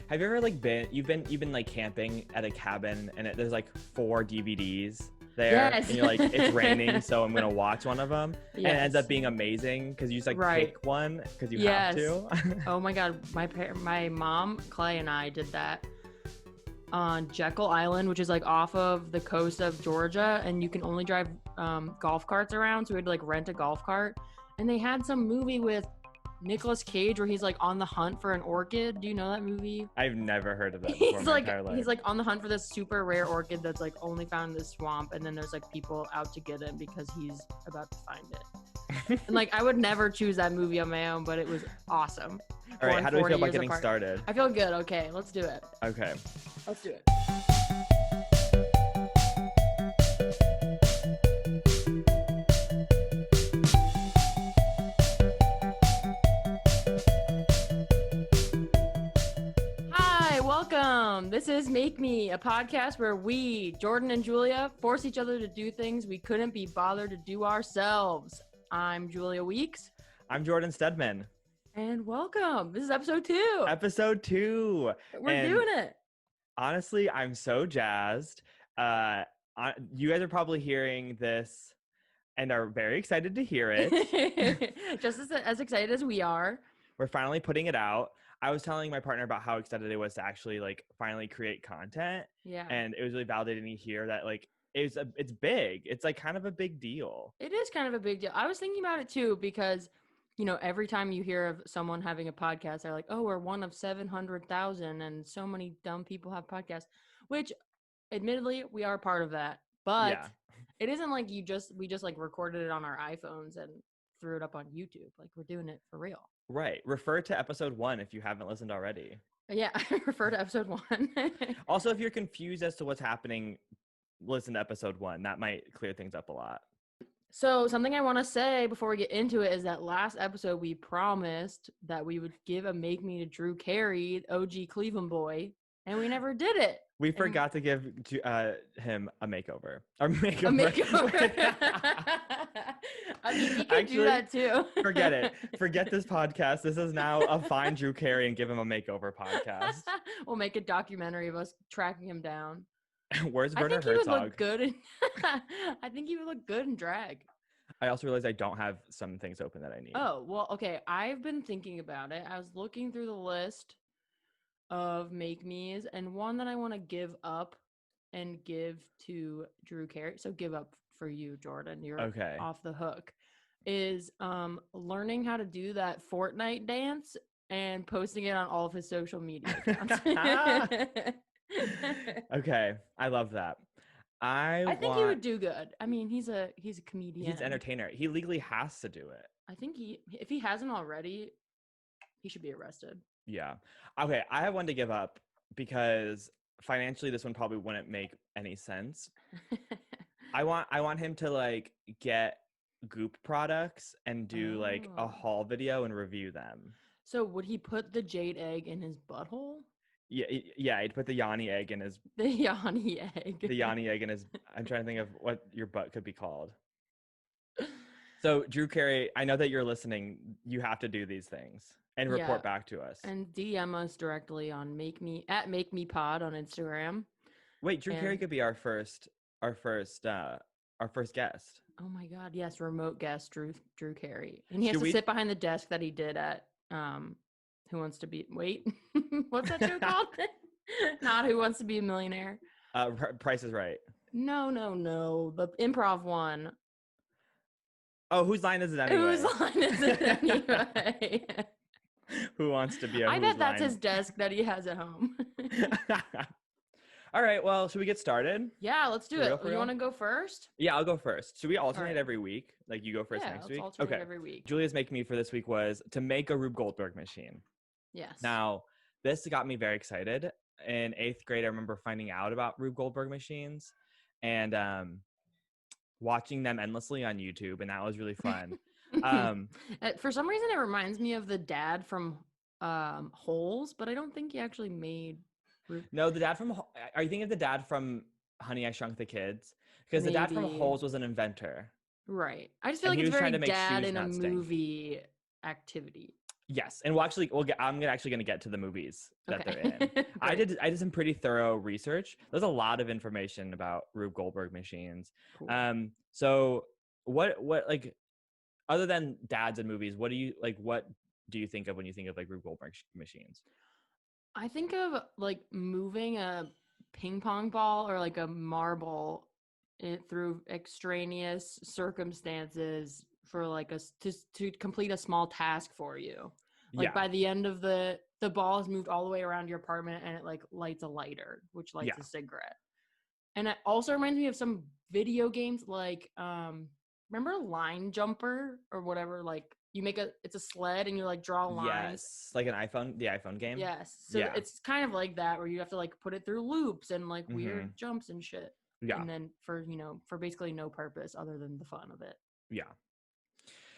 Have you ever like you've been like camping at a cabin and there's like 4 DVDs there, Yes. and you're like, it's raining, so I'm gonna watch one of them, and it ends Yes. up being amazing because you just like Right. pick one because you Yes. have to. Oh my God, my mom Clay and I did that on Jekyll Island, which is like off of the coast of Georgia, and you can only drive golf carts around. So we had to like rent a golf cart, and they had some movie with Nicolas Cage where he's like on the hunt for an orchid. Do you know that movie? I've never heard of that before in my entire life. He's like on the hunt for this super rare orchid that's like only found in this swamp, and then there's like people out to get it because he's about to find it. And like I would never choose that movie on my own, but it was awesome. All right, how do we feel about 40 years getting apart. started? I feel good. Okay, let's do it. Okay. Let's do it. Hi, welcome. This is Make Me, a podcast where we, Jordan and Julia, force each other to do things we couldn't be bothered to do ourselves. I'm Julia Weeks. I'm Jordan Steadman. And welcome. This is episode 2. Episode 2. We're doing it. Honestly, I'm so jazzed. You guys are probably hearing this and are very excited to hear it. Just as excited as we are. We're finally putting it out. I was telling my partner about how excited it was to actually like finally create content. Yeah. And it was really validating to hear that like it's big. It's like kind of a big deal. It is kind of a big deal. I was thinking about it too because, you know, every time you hear of someone having a podcast, they're like, oh, we're one of 700,000 and so many dumb people have podcasts, which admittedly we are part of that. But Yeah. It isn't like we just like recorded it on our iPhones and threw it up on YouTube. Like we're doing it for real. Right. Refer to episode 1 if you haven't listened already. Yeah, refer to episode 1. Also, if you're confused as to what's happening, listen to episode 1. That might clear things up a lot. So something I want to say before we get into it is that last episode we promised that we would give a Make Me to Drew Carey, OG Cleveland boy, and we never did it. We forgot to give him a makeover. Or A makeover. I mean, you can do that too. Forget it. Forget this podcast. This is now a Find Drew Carey and Give Him a Makeover podcast. We'll make a documentary of us tracking him down. Where's Werner I think Herzog? He would look good. I think he would look good in drag. I also realized I don't have some things open that I need. Oh, well, okay. I've been thinking about it. I was looking through the list of Make Me's, and one that I want to give up and give to Drew Carey. So give up for you, Jordan. You're okay. Off the hook. Is learning how to do that Fortnite dance and posting it on all of his social media accounts. Okay, I love that. I think he would do good. I mean, he's a comedian. He's an entertainer. He legally has to do it. I think if he hasn't already, he should be arrested. Yeah. Okay, I have one to give up because financially this one probably wouldn't make any sense. I want him to like get Goop products and do like a haul video and review them. So would he put the jade egg in his butthole? Yeah, he'd put the Yanni egg in his... The Yanni egg. The Yanni egg in his... I'm trying to think of what your butt could be called. So, Drew Carey, I know that you're listening. You have to do these things and report back to us. And DM us directly on Make Me Pod on Instagram. Wait, Drew Carey could be our first guest. Oh my God, yes, remote guest Drew Carey. And he has to sit behind the desk that he did at Who Wants to Be... Wait, what's that show called? Not Who Wants to Be a Millionaire. Price is Right. No. The improv one. Oh, Whose Line Is It Anyway? Whose line is it anyway? Who Wants to Be a I bet that's his desk that he has at home. All right, well, should we get started? Yeah, let's do it. You want to go first? Yeah, I'll go first. Should we alternate every week? Like you go first next week? Yeah, let's alternate every week. Julia's Make Me for this week was to make a Rube Goldberg machine. Yes. Now, this got me very excited. In 8th grade, I remember finding out about Rube Goldberg machines and watching them endlessly on YouTube, and that was really fun. For some reason, it reminds me of the dad from Holes, but I don't think he actually made... No, the dad from... Are you thinking of the dad from Honey, I Shrunk the Kids? Because the dad from Holes was an inventor. Right. I just feel like it's very dad in a movie activity. Yes, and I'm actually gonna get to the movies that they're in. Okay. I Great. did some pretty thorough research. There's a lot of information about Rube Goldberg machines. Cool. So what like other than dads and movies, what do you like? What do you think of when you think of like Rube Goldberg machines? I think of like moving a ping pong ball or like a marble through extraneous circumstances for like to complete a small task for you. Like Yeah, by the end of the ball has moved all the way around your apartment and it like lights a lighter, which lights yeah, a cigarette. And it also reminds me of some video games like remember Line Jumper or whatever, like it's a sled and you like draw lines. yes, like the iPhone game. Yes. So Yeah, it's kind of like that where you have to like put it through loops and like mm-hmm. weird jumps and shit. Yeah, And then for basically no purpose other than the fun of it. yeah.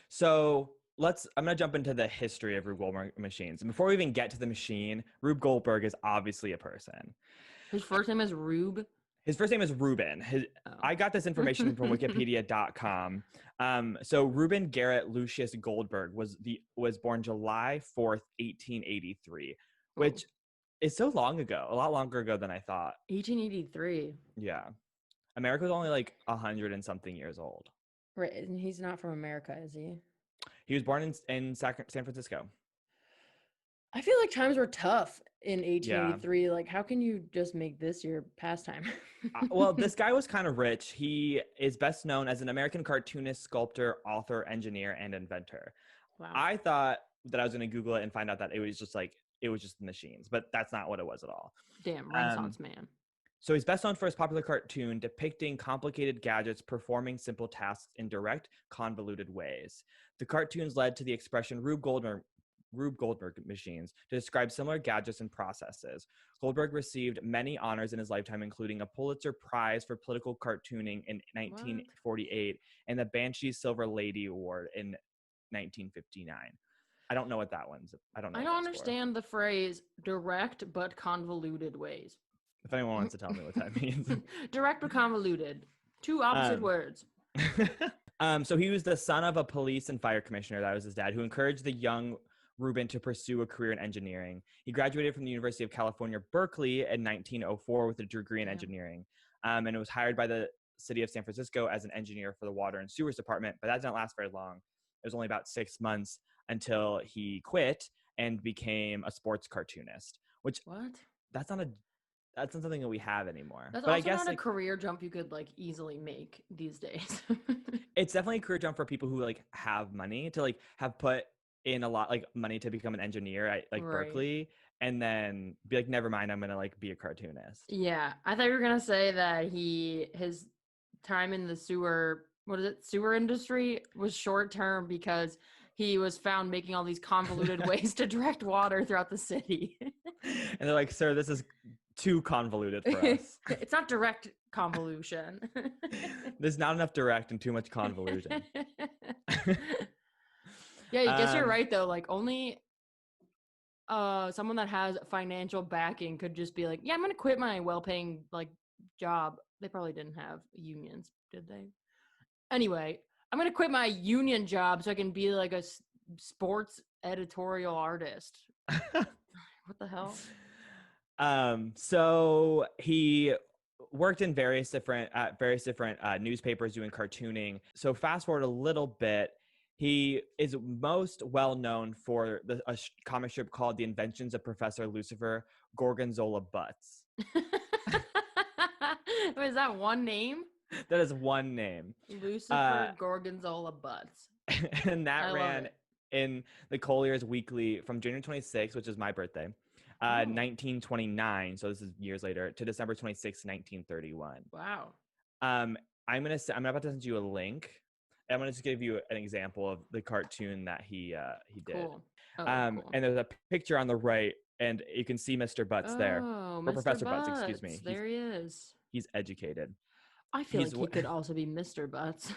So I'm gonna jump into the history of Rube Goldberg machines. And before we even get to the machine, Rube Goldberg is obviously a person. His first name is Rube. His first name is Ruben. I got this information from Wikipedia.com. So Ruben Garrett Lucius Goldberg was born July 4th, 1883, which is so long ago, a lot longer ago than I thought. 1883. Yeah. America was only like 100 and something years old. Right. And he's not from America, is he? He was born in San Francisco. I feel like times were tough in 1883. Yeah. Like, how can you just make this your pastime? Well, this guy was kind of rich. He is best known as an American cartoonist, sculptor, author, engineer, and inventor. Wow. I thought that I was going to Google it and find out that it was just machines, but that's not what it was at all. Damn, Renaissance man. So he's best known for his popular cartoon depicting complicated gadgets performing simple tasks in direct, convoluted ways. The cartoons led to the expression Rube Goldberg machines to describe similar gadgets and processes. Goldberg received many honors in his lifetime, including a Pulitzer Prize for political cartooning in 1948 and the Banshee Silver Lady Award in 1959. I don't know what that one's. I don't understand the phrase direct but convoluted ways. If anyone wants to tell me what that means. Direct but convoluted. Two opposite words. So he was the son of a police and fire commissioner. That was his dad, who encouraged the young Ruben to pursue a career in engineering. He graduated from the University of California, Berkeley in 1904 with a degree in engineering. And was hired by the city of San Francisco as an engineer for the water and sewers department, but that didn't last very long. It was only about 6 months until he quit and became a sports cartoonist, which that's not something that we have anymore. That's but also I guess not a career jump you could like easily make these days. It's definitely a career jump for people who like have money to like have put in a lot like money to become an engineer at like Berkeley and then be like, never mind, I'm gonna like be a cartoonist. Yeah, I thought you were gonna say that his time in the sewer industry was short term because he was found making all these convoluted ways to direct water throughout the city. And they're like, sir, this is too convoluted for us. It's not direct convolution. There's not enough direct and too much convolution. Yeah, I guess you're right though. Like only someone that has financial backing could just be like, yeah, I'm gonna quit my well-paying like job. They probably didn't have unions, did they? Anyway, I'm gonna quit my union job so I can be like a sports editorial artist. What the hell? So he worked in various different newspapers doing cartooning. So fast forward a little bit, he is most well known for a comic strip called The Inventions of Professor Lucifer Gorgonzola Butts. Is that one name? That is one name. Lucifer Gorgonzola Butts. And that ran in the Collier's Weekly from January 26th, which is my birthday, 1929. So this is years later, to December 26th, 1931. Wow. I'm about to send you a link. I'm going to just give you an example of the cartoon that he did. Cool. Oh, cool. And there's a picture on the right, and you can see Mr. Butts there. Oh, or Professor Butts, excuse me. There he is. He's educated. I feel like he could also be Mr. Butts.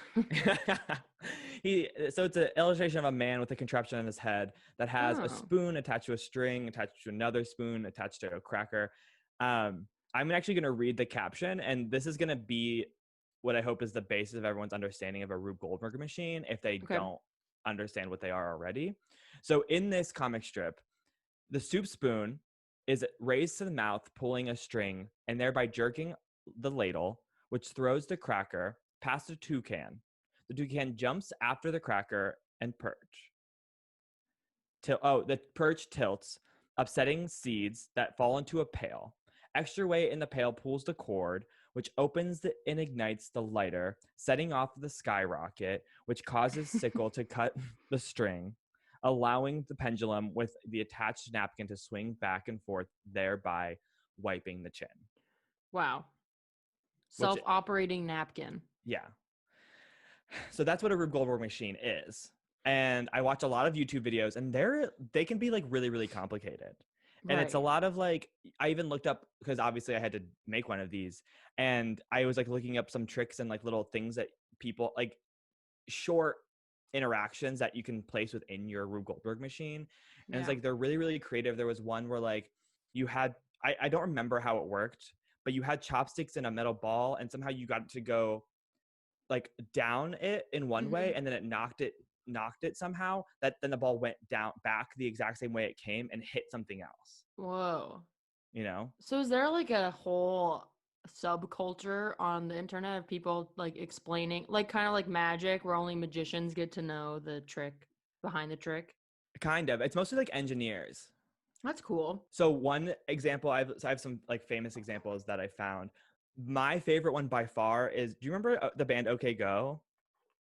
So it's an illustration of a man with a contraption on his head that has a spoon attached to a string, attached to another spoon, attached to a cracker. I'm actually going to read the caption, and this is going to be what I hope is the basis of everyone's understanding of a Rube Goldberg machine if they don't understand what they are already. So in this comic strip, the soup spoon is raised to the mouth, pulling a string, and thereby jerking the ladle, which throws the cracker past the toucan. The toucan jumps after the cracker and perch. The perch tilts, upsetting seeds that fall into a pail. Extra weight in the pail pulls the cord, which opens and ignites the lighter, setting off the skyrocket, which causes Sickle to cut the string, allowing the pendulum with the attached napkin to swing back and forth, thereby wiping the chin. Wow. Self-operating napkin. Yeah. So that's what a Rube Goldberg machine is. And I watch a lot of YouTube videos, and they can be like really, really complicated. And it's a lot of like, I even looked up, because obviously I had to make one of these, and I was like looking up some tricks and like little things that people like, short interactions that you can place within your Rube Goldberg machine. And it's like, they're really, really creative. There was one where like you had, I don't remember how it worked, but you had chopsticks in a metal ball, and somehow you got to go like down it in one way, and then it knocked it somehow, that then the ball went down back the exact same way it came and hit something else. Whoa. You know? So is there like a whole subculture on the internet of people like explaining, like kind of like magic, where only magicians get to know the trick behind the trick? Kind of. It's mostly like engineers. That's cool. So one example, I have some like famous examples that I found. My favorite one by far is, do you remember the band OK Go?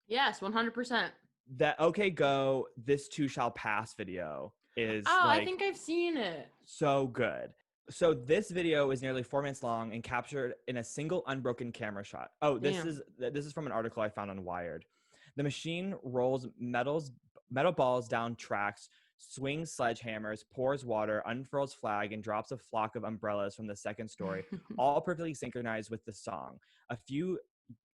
Yes, 100%. That OK Go, This Too Shall Pass video is I think I've seen it. So good. So this video is nearly 4 minutes long and captured in a single unbroken camera shot. Oh, this is from an article I found on Wired. The machine rolls metal balls down tracks, swings sledgehammers, pours water, unfurls flag, and drops a flock of umbrellas from the second story, all perfectly synchronized with the song. A few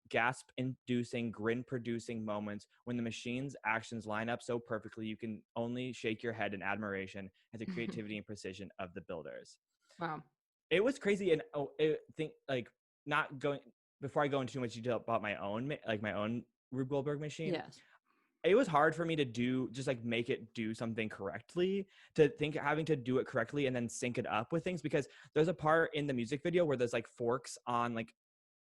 gasp-inducing, grin-producing moments when the machine's actions line up so perfectly you can only shake your head in admiration at the creativity and precision of the builders. Wow. It was crazy, and not going before I go into too much detail about my own Rube Goldberg machine. Yes. It was hard for me to make it do something correctly, having to do it correctly and then sync it up with things, because there's a part in the music video where there's like forks on like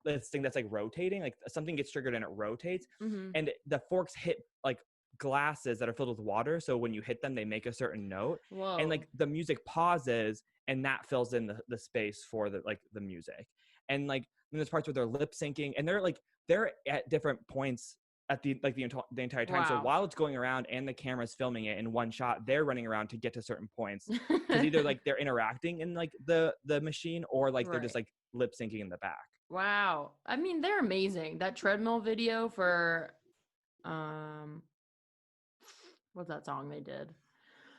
this thing that's like rotating, like something gets triggered and it rotates, and the forks hit like glasses that are filled with water. So when you hit them, they make a certain note. Whoa. And like the music pauses and that fills in the space for the music. And like there's parts where they're lip syncing, and they're at different points at the entire time. Wow. So while it's going around and the camera's filming it in one shot, they're running around to get to certain points, because either like they're interacting in like the machine, or like they're just like lip syncing in the back. Wow. I mean, they're amazing. That treadmill video for what's that song they did?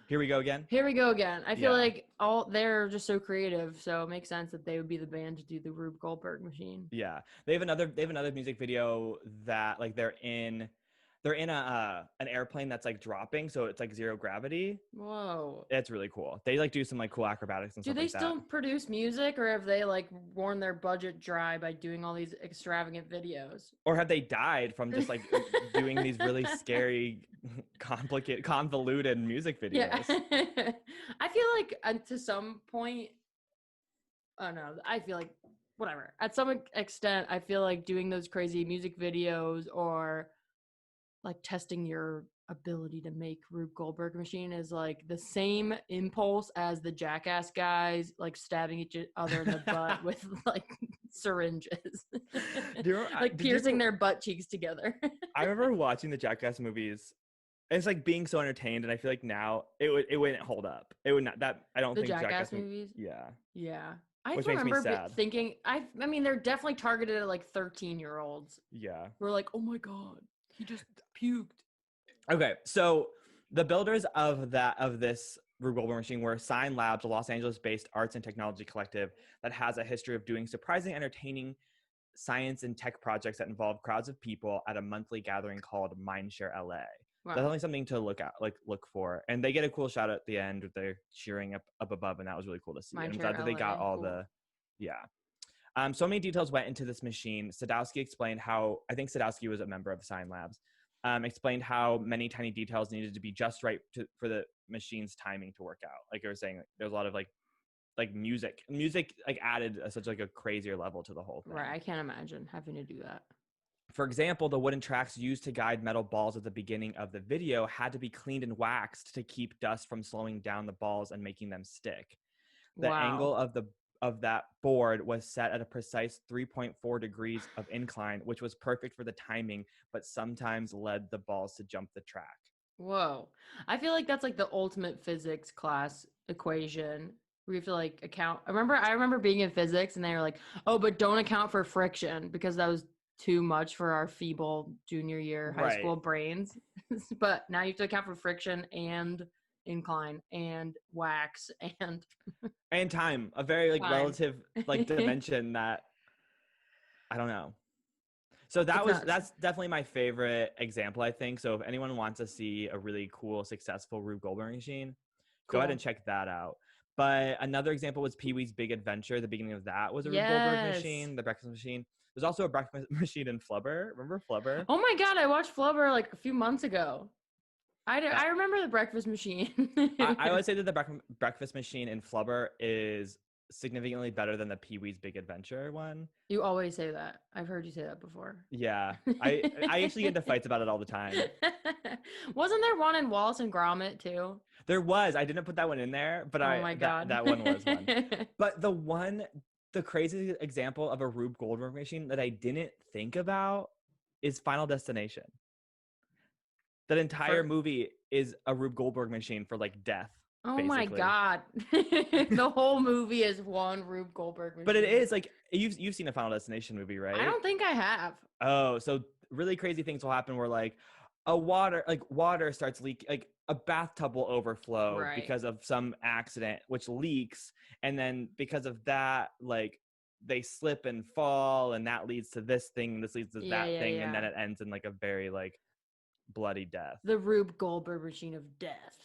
Here We Go Again. Here We Go Again. I feel like they're just so creative, so it makes sense that they would be the band to do the Rube Goldberg machine. Yeah. They have another music video that like they're in an airplane that's like dropping, so it's like zero gravity. Whoa. It's really cool. They like do some like cool acrobatics and stuff like that. Do they still produce music, or have they like worn their budget dry by doing all these extravagant videos? Or have they died from just like doing these really scary, complicated, convoluted music videos? Yeah. I feel like to some point, I don't know, I feel like whatever. At some extent, I feel like doing those crazy music videos or like testing your ability to make Rube Goldberg machine is like the same impulse as the Jackass guys like stabbing each other in the butt with like syringes, like piercing their butt cheeks together. I remember watching the Jackass movies. It's like being so entertained, and I feel like now it wouldn't hold up. It would not. That I don't the think Jackass movies. Yeah. I Which remember makes me sad. thinking I mean they're definitely targeted at like 13-year-olds. Yeah. We're like, oh my god, he just puked. Okay, so the builders of this Rube Goldberg machine were Sign Labs, a Los Angeles-based arts and technology collective that has a history of doing surprising, entertaining science and tech projects that involve crowds of people at a monthly gathering called Mindshare LA. Wow. That's only something to look for, and they get a cool shout at the end with their cheering up above, and that was really cool to see. And I'm glad that they got all so many details went into this machine. Sadowski explained how, I think Sadowski was a member of Sign Labs, explained how many tiny details needed to be just right for the machine's timing to work out. Like I was saying, there's a lot of like music like added such like a crazier level to the whole thing. Right. I can't imagine having to do that. For example, the wooden tracks used to guide metal balls at the beginning of the video had to be cleaned and waxed to keep dust from slowing down the balls and making them stick. The angle of that board was set at a precise 3.4 degrees of incline, which was perfect for the timing, but sometimes led the balls to jump the track. Whoa. I feel like that's like the ultimate physics class equation. We have to like account. I remember being in physics and they were like, oh, but don't account for friction because that was too much for our feeble junior year high school brains. But now you have to account for friction and incline and wax and time, a very like relative like dimension that I don't know. So that's definitely my favorite example, I think. So if anyone wants to see a really cool, successful Rube Goldberg machine, go ahead and check that out. But another example was Pee-wee's Big Adventure. The beginning of that was a Rube Goldberg machine, the breakfast machine. There's also a breakfast machine in Flubber. Remember Flubber? Oh my God, I watched Flubber like a few months ago. I remember the breakfast machine. I would say that the breakfast machine in Flubber is significantly better than the Pee-wee's Big Adventure one. You always say that. I've heard you say that before. Yeah. I actually get into fights about it all the time. Wasn't there one in Wallace and Gromit too? There was. I didn't put that one in there, but oh my God. That one was one. But the crazy example of a Rube Goldberg machine that I didn't think about is Final Destination. That entire movie is a Rube Goldberg machine for like death. Oh basically. My God. The whole movie is one Rube Goldberg machine. But it is like you've seen a Final Destination movie, right? I don't think I have. Oh, so really crazy things will happen where like water starts leaking, like a bathtub will overflow because of some accident which leaks, and then because of that like they slip and fall and that leads to this thing, this leads to that thing, and then it ends in like a very like bloody death. The Rube Goldberg machine of death.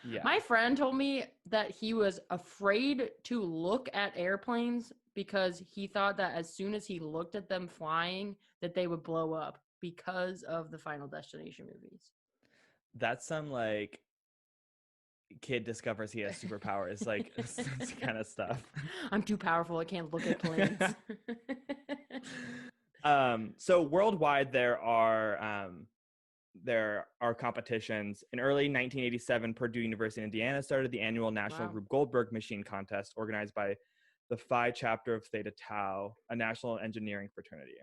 Yeah. My friend told me that he was afraid to look at airplanes because he thought that as soon as he looked at them flying that they would blow up because of the Final Destination movies. That's some like kid discovers he has superpowers like kind of stuff. I'm too powerful, I can't look at planes. So worldwide there are competitions. In early 1987, Purdue University in Indiana started the annual National Rube Goldberg Machine Contest organized by the Phi chapter of Theta Tau, a national engineering fraternity,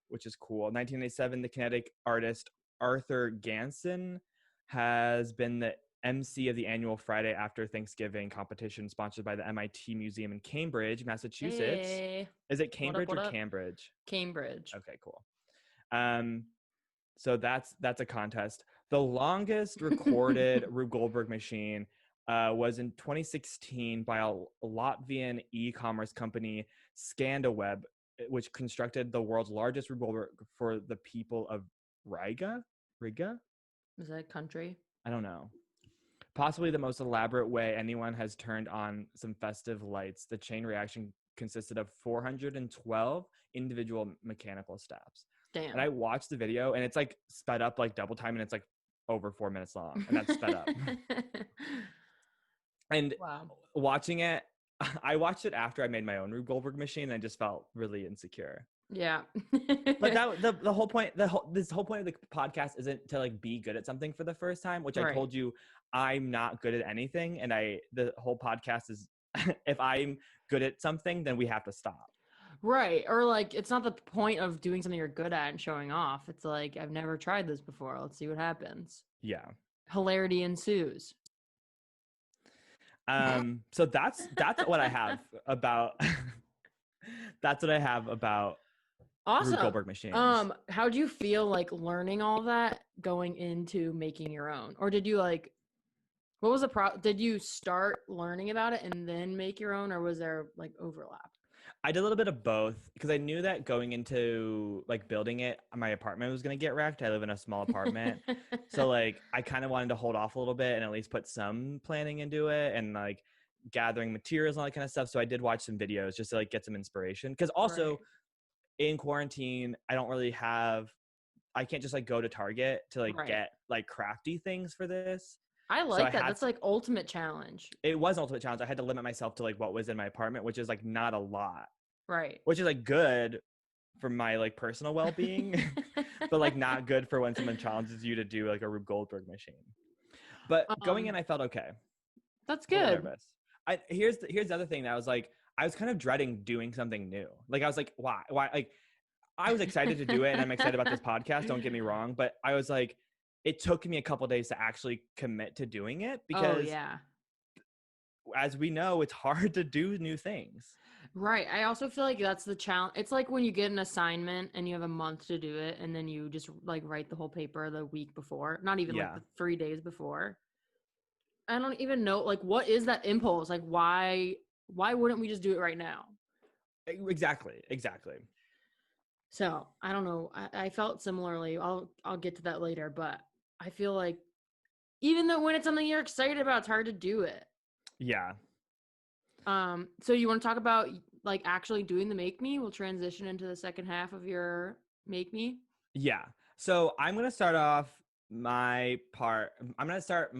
which is cool. In 1987, the kinetic artist Arthur Ganson has been the MC of the annual Friday after Thanksgiving competition sponsored by the MIT Museum in Cambridge, Massachusetts. Hey. Is it Cambridge what or up? Cambridge? Cambridge. Okay, cool. So that's a contest. The longest recorded Rube Goldberg machine was in 2016 by a Latvian e-commerce company, ScandaWeb, which constructed the world's largest Rube Goldberg for the people of Riga? Is that a country? I don't know. Possibly the most elaborate way anyone has turned on some festive lights. The chain reaction consisted of 412 individual mechanical steps. Damn. And I watched the video and it's like sped up like double time and it's like over 4 minutes long and that's sped up. And watching it, I watched it after I made my own Rube Goldberg machine and I just felt really insecure. Yeah. But the whole point, this whole point of the podcast isn't to like be good at something for the first time, which I told you I'm not good at anything. And the whole podcast is if I'm good at something, then we have to stop. Right. Or like, it's not the point of doing something you're good at and showing off. It's like, I've never tried this before. Let's see what happens. Yeah. Hilarity ensues. So that's what I have about, awesome. Rube Goldberg machines. How do you feel like learning all that going into making your own? Or did you like, what was did you start learning about it and then make your own, or was there like overlap? I did a little bit of both because I knew that going into like building it, my apartment was going to get wrecked. I live in a small apartment. So like I kind of wanted to hold off a little bit and at least put some planning into it and like gathering materials and all that kind of stuff. So I did watch some videos just to like get some inspiration. Because also in quarantine, I don't really have I can't just like go to Target to like Right. get like crafty things for this. I So like I that. had That's like ultimate challenge. it was an ultimate challenge. I had to limit myself to like what was in my apartment, which is like not a lot, Right. which is like good for my like personal well-being, but like not good for when someone challenges you to do like a Rube Goldberg machine. But going in, I felt okay. That's A little good. nervous. Here's the other thing that I was kind of dreading doing something new. Like I was like, why? Like I was excited to do it, and I'm excited about this podcast. Don't get me wrong, but I was like, it took me a couple days to actually commit to doing it because, yeah. as we know, it's hard to do new things. Right. I also feel like that's the challenge. It's like when you get an assignment and you have a month to do it, and then you just like write the whole paper the week before, not even like the 3 days before. I don't even know, like, what is that impulse? Like, why wouldn't we just do it right now? Exactly. So I don't know. I felt similarly. I'll get to that later, but I feel like even though when it's something you're excited about, it's hard to do it. Yeah. So you want to talk about like actually doing the Make Me? We'll transition into the second half of your Make Me. Yeah. So I'm gonna start off my part. I'm gonna start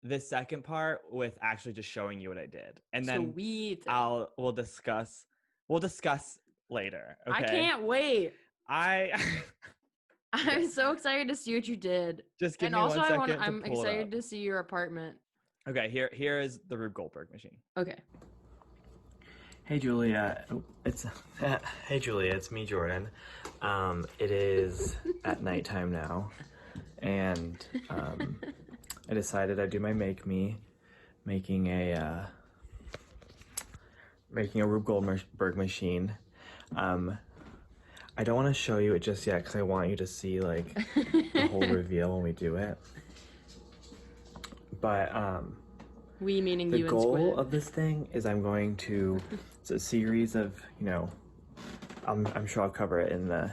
this second part with actually just showing you what I did, and then Sweet. we'll discuss later. Okay. I can't wait. I'm so excited to see what you did. Just give and me also 1 second. I'm excited to see your apartment. Okay, here is the Rube Goldberg machine. Okay. Hey Julia, hey Julia, it's me, Jordan. It is at nighttime now, and I decided I'd do my making a Rube Goldberg machine. I don't want to show you it just yet because I want you to see like the whole reveal when we do it. But we meaning the you and goal Squid. of this thing is I'm going to, it's a series of, you know, I'm sure I'll cover it in the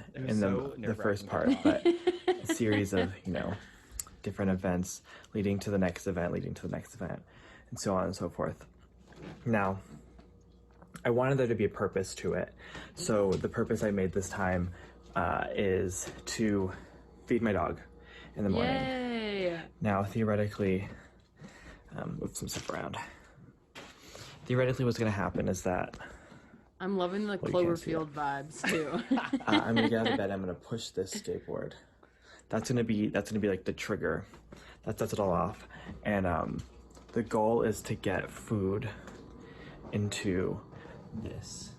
first part, but a series of, you know, different events leading to the next event, and so on and so forth. Now, I wanted there to be a purpose to it. So the purpose I made this time is to feed my dog in the morning. Yay. Now, theoretically, move some stuff around. Theoretically, what's going to happen is that I'm loving the Cloverfield vibes too. I'm going to get out of bed. I'm going to push this skateboard. That's going to be like the trigger. That sets it all off. And the goal is to get food into this.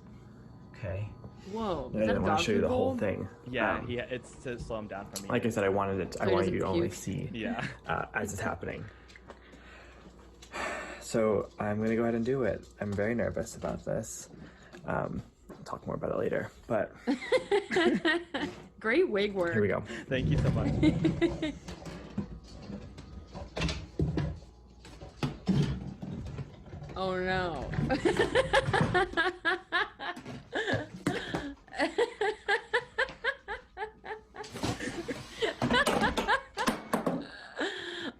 Okay. Whoa. I didn't want to show you the whole thing. Yeah, it's to slow him down for me. Like I said, I want you to only see as it's happening. So I'm going to go ahead and do it. I'm very nervous about this. I'll talk more about it later, but great wig work. Here we go. Thank you so much. Oh no.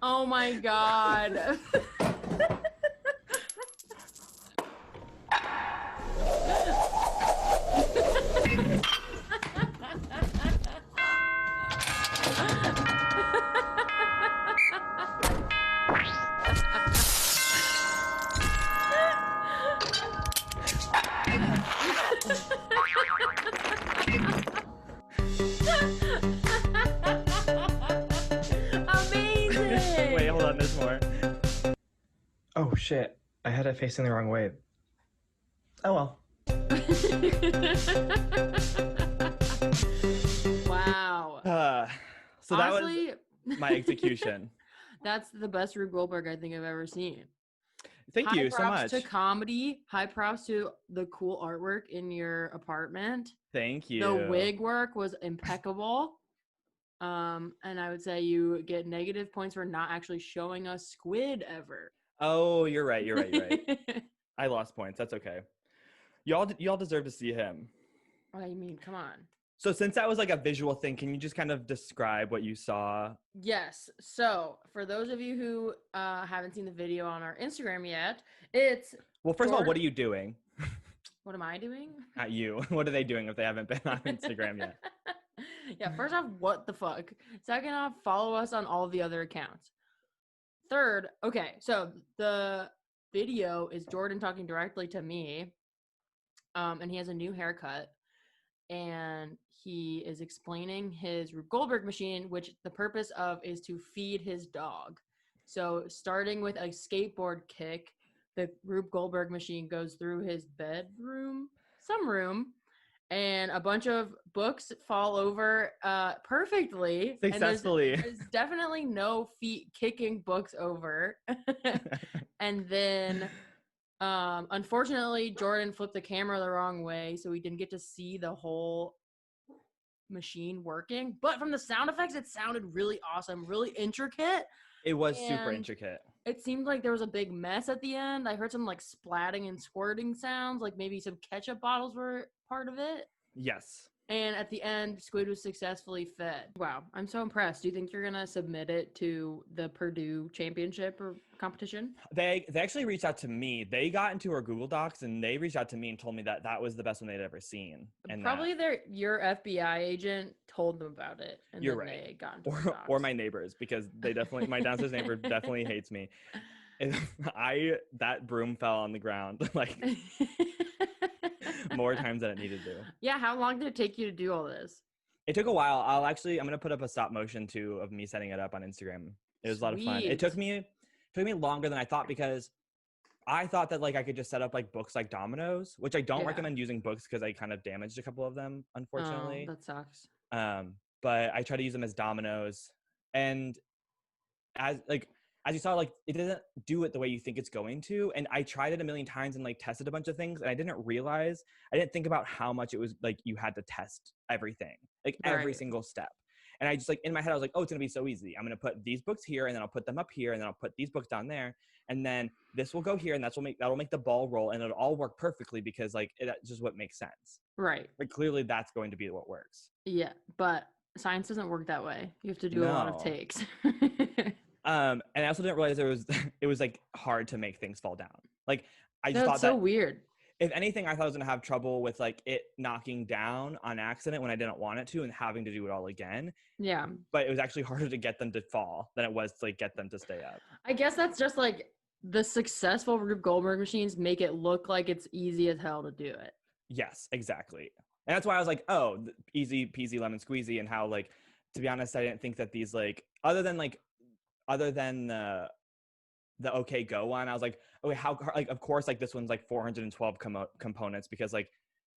Oh my god. Amazing. Wait, hold on, there's more. Oh shit, I had it facing the wrong way. Oh well. Wow. So honestly, that was my execution. That's the best Rube Goldberg I think I've ever seen. Thank you so much. High props to comedy. High props to the cool artwork in your apartment. Thank you. The wig work was impeccable. And I would say you get negative points for not actually showing us Squid ever. Oh, you're right. I lost points. That's okay. Y'all deserve to see him. I mean, come on. So since that was like a visual thing, can you just kind of describe what you saw? Yes. So for those of you who haven't seen the video on our Instagram yet, it's... Well, first of all, what are you doing? What am I doing? Not you. What are they doing if they haven't been on Instagram yet? Yeah, first off, what the fuck? Second off, follow us on all the other accounts. Third, okay, so the video is Jordan talking directly to me, and he has a new haircut, and he is explaining his Rube Goldberg machine, which the purpose of is to feed his dog. So starting with a skateboard kick, the Rube Goldberg machine goes through his bedroom, some room, and a bunch of books fall over perfectly. Successfully. And there's definitely no feet kicking books over. And then unfortunately Jordan flipped the camera the wrong way, so we didn't get to see the whole machine working. But from the sound effects, it sounded really awesome, really intricate. It was super intricate. It seemed like there was a big mess at the end. I heard some like splatting and squirting sounds, like maybe some ketchup bottles were part of it. Yes. And at the end, Squid was successfully fed. Wow, I'm so impressed. Do you think you're gonna submit it to the Purdue championship or competition? They actually reached out to me. They got into our Google Docs and they reached out to me and told me that was the best one they'd ever seen. And probably your FBI agent told them about it, and you're then right. They got into the or my neighbors, because they definitely my downstairs neighbor definitely hates me. And that broom fell on the ground like more times than it needed to. Yeah, how long did it take you to do all this? It took a while. I'm gonna put up a stop motion too of me setting it up on Instagram. It was a lot of fun. It took me longer than I thought, because I thought that like I could just set up like books like dominoes, which I don't recommend using books because I kind of damaged a couple of them, unfortunately. Oh, that sucks. But I try to use them as dominoes, and as you saw, like it doesn't do it the way you think it's going to. And I tried it a million times and like tested a bunch of things, and I didn't think about how much it was like you had to test everything, like every single step. And I just like in my head I was like, oh, it's gonna be so easy. I'm gonna put these books here, and then I'll put them up here, and then I'll put these books down there, and then this will go here, and that'll make the ball roll, and it'll all work perfectly because like that's just what makes sense. Right. Like clearly that's going to be what works. Yeah, but science doesn't work that way. You have to do a lot of takes. And I also didn't realize it was like hard to make things fall down. Like I just thought so weird. If anything, I thought I was gonna have trouble with like it knocking down on accident when I didn't want it to, and having to do it all again. Yeah. But it was actually harder to get them to fall than it was to like get them to stay up. I guess that's just like the successful Rube Goldberg machines make it look like it's easy as hell to do it. Yes, exactly. And that's why I was like, oh, easy peasy lemon squeezy. And how like, to be honest, I didn't think that these like other than the OK Go one, I was like, okay, how like of course like this one's like 412 components, because like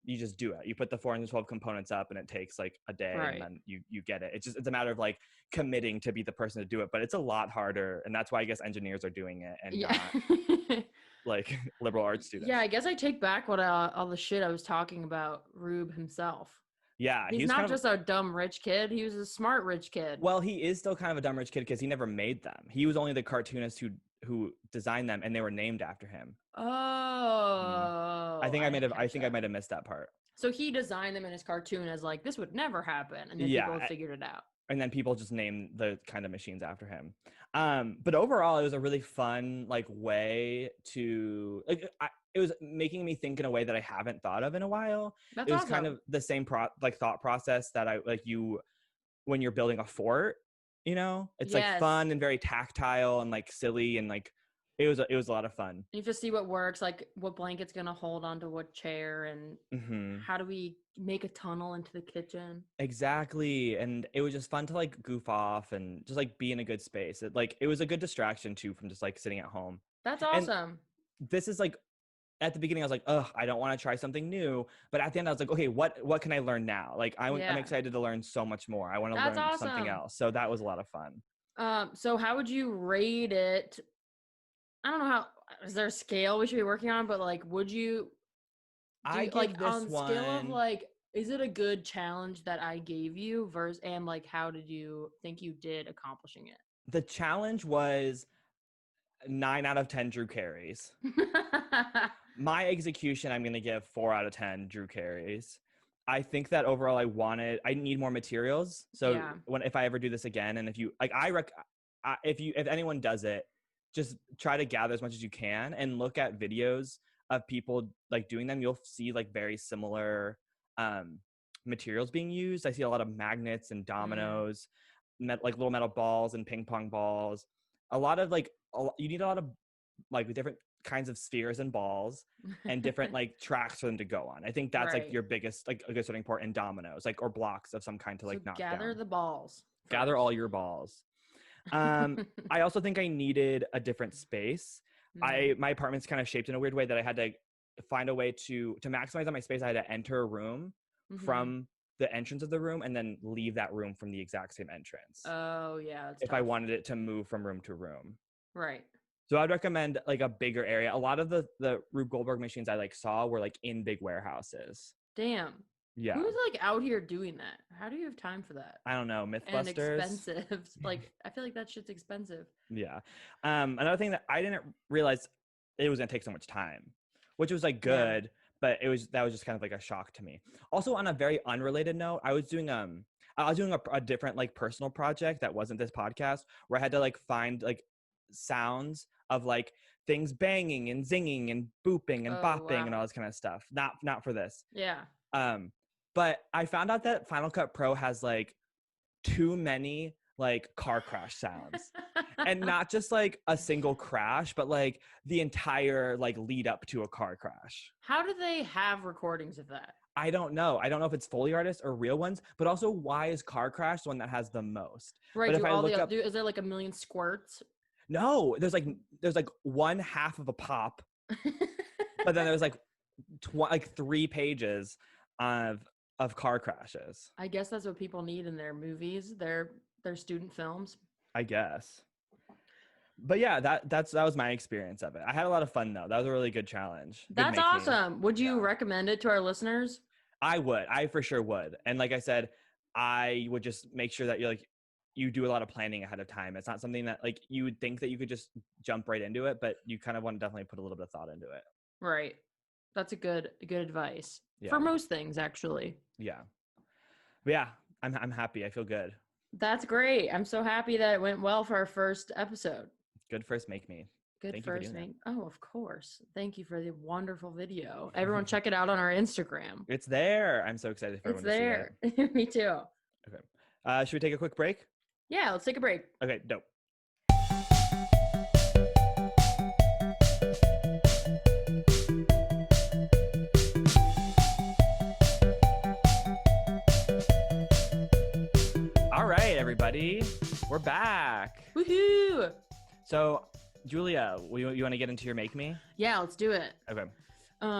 you just do it. You put the 412 components up and it takes like a day, and then you get it. It's a matter of like committing to be the person to do it, but it's a lot harder, and that's why I guess engineers are doing it and not like liberal arts students. Yeah, I guess I take back what all the shit I was talking about Rube himself. Yeah, he's not just a dumb rich kid. He was a smart rich kid. Well, he is still kind of a dumb rich kid because he never made them. He was only the cartoonist who designed them, and they were named after him. Oh, I think I might have missed that part. So he designed them in his cartoon as like, this would never happen, and then people figured it out. And then people just named the kind of machines after him. But overall, it was a really fun like way to like. It was making me think in a way that I haven't thought of in a while. That's it was awesome. kind of the same thought process that I like when you're building a fort. You know, it's like fun and very tactile and like silly, and like it was a lot of fun. You just see what works, like what blanket's gonna hold onto what chair, and how do we make a tunnel into the kitchen. Exactly. And it was just fun to like goof off and just like be in a good space. It was a good distraction too from just like sitting at home. That's awesome. And this is like at the beginning I was like, ugh, I don't want to try something new. But at the end I was like, okay, what can I learn now? Like I'm excited to learn so much more. I want to learn something else. So that was a lot of fun. So how would you rate it? I don't know is there a scale we should be working on, but like would you like this on one, scale of like, is it a good challenge that I gave you versus, and like how did you think you did accomplishing it? The challenge was 9 out of 10 Drew carries. My execution, I'm going to give 4 out of 10 Drew carries. I think that overall I need more materials. So if I ever do this again, and if you like, if anyone does it, just try to gather as much as you can and look at videos of people like doing them. You'll see like very similar materials being used. I see a lot of magnets and dominoes, like little metal balls and ping pong balls. A lot of like, you need a lot of like different kinds of spheres and balls and different like tracks for them to go on. I think that's like your biggest, like a good starting point in dominoes, like, or blocks of some kind to like knock gather down. the balls. Gather all your balls. I also think I needed a different space. My apartment's kind of shaped in a weird way that I had to find a way to maximize on my space. I had to enter a room from the entrance of the room and then leave that room from the exact same entrance. Oh yeah. If I wanted it to move from room to room. Right. So I'd recommend like a bigger area. A lot of the Rube Goldberg machines I like saw were like in big warehouses. Damn. Yeah. Who's like out here doing that? How do you have time for that? I don't know. Mythbusters. And expensive. Like, I feel like that shit's expensive. Yeah. Another thing that I didn't realize it was gonna take so much time, which was like good, but that was just kind of like a shock to me. Also, on a very unrelated note, I was doing a different like personal project that wasn't this podcast, where I had to like find like sounds of like things banging and zinging and booping and bopping and all this kind of stuff. Not for this. Yeah. But I found out that Final Cut Pro has like too many like car crash sounds. And not just like a single crash, but like the entire like lead up to a car crash. How do they have recordings of that? I don't know. I don't know if it's Foley artists or real ones, but also why is car crash the one that has the most? Right. But is there like a million squirts? No, there's like one half of a pop, but then there's like 3 pages of car crashes. I guess that's what people need in their movies, their student films. I guess. But yeah, that was my experience of it. I had a lot of fun though. That was a really good challenge. That's awesome. Would you recommend it to our listeners? I would. I for sure would. And like I said, I would just make sure that you do a lot of planning ahead of time. It's not something that like you would think that you could just jump right into it, but you kind of want to definitely put a little bit of thought into it. Right. That's a good advice for most things, actually. Yeah. But yeah, I'm happy. I feel good. That's great. I'm so happy that it went well for our first episode. Good first make me. Good first make. Oh, of course. Thank you for the wonderful video. Everyone check it out on our Instagram. It's there. I'm so excited for everyone to see it. Me too. Okay. Should we take a quick break? Yeah, let's take a break. Okay, dope. All right, everybody. We're back. Woohoo! So, Julia, you want to get into your Make Me? Yeah, let's do it. Okay.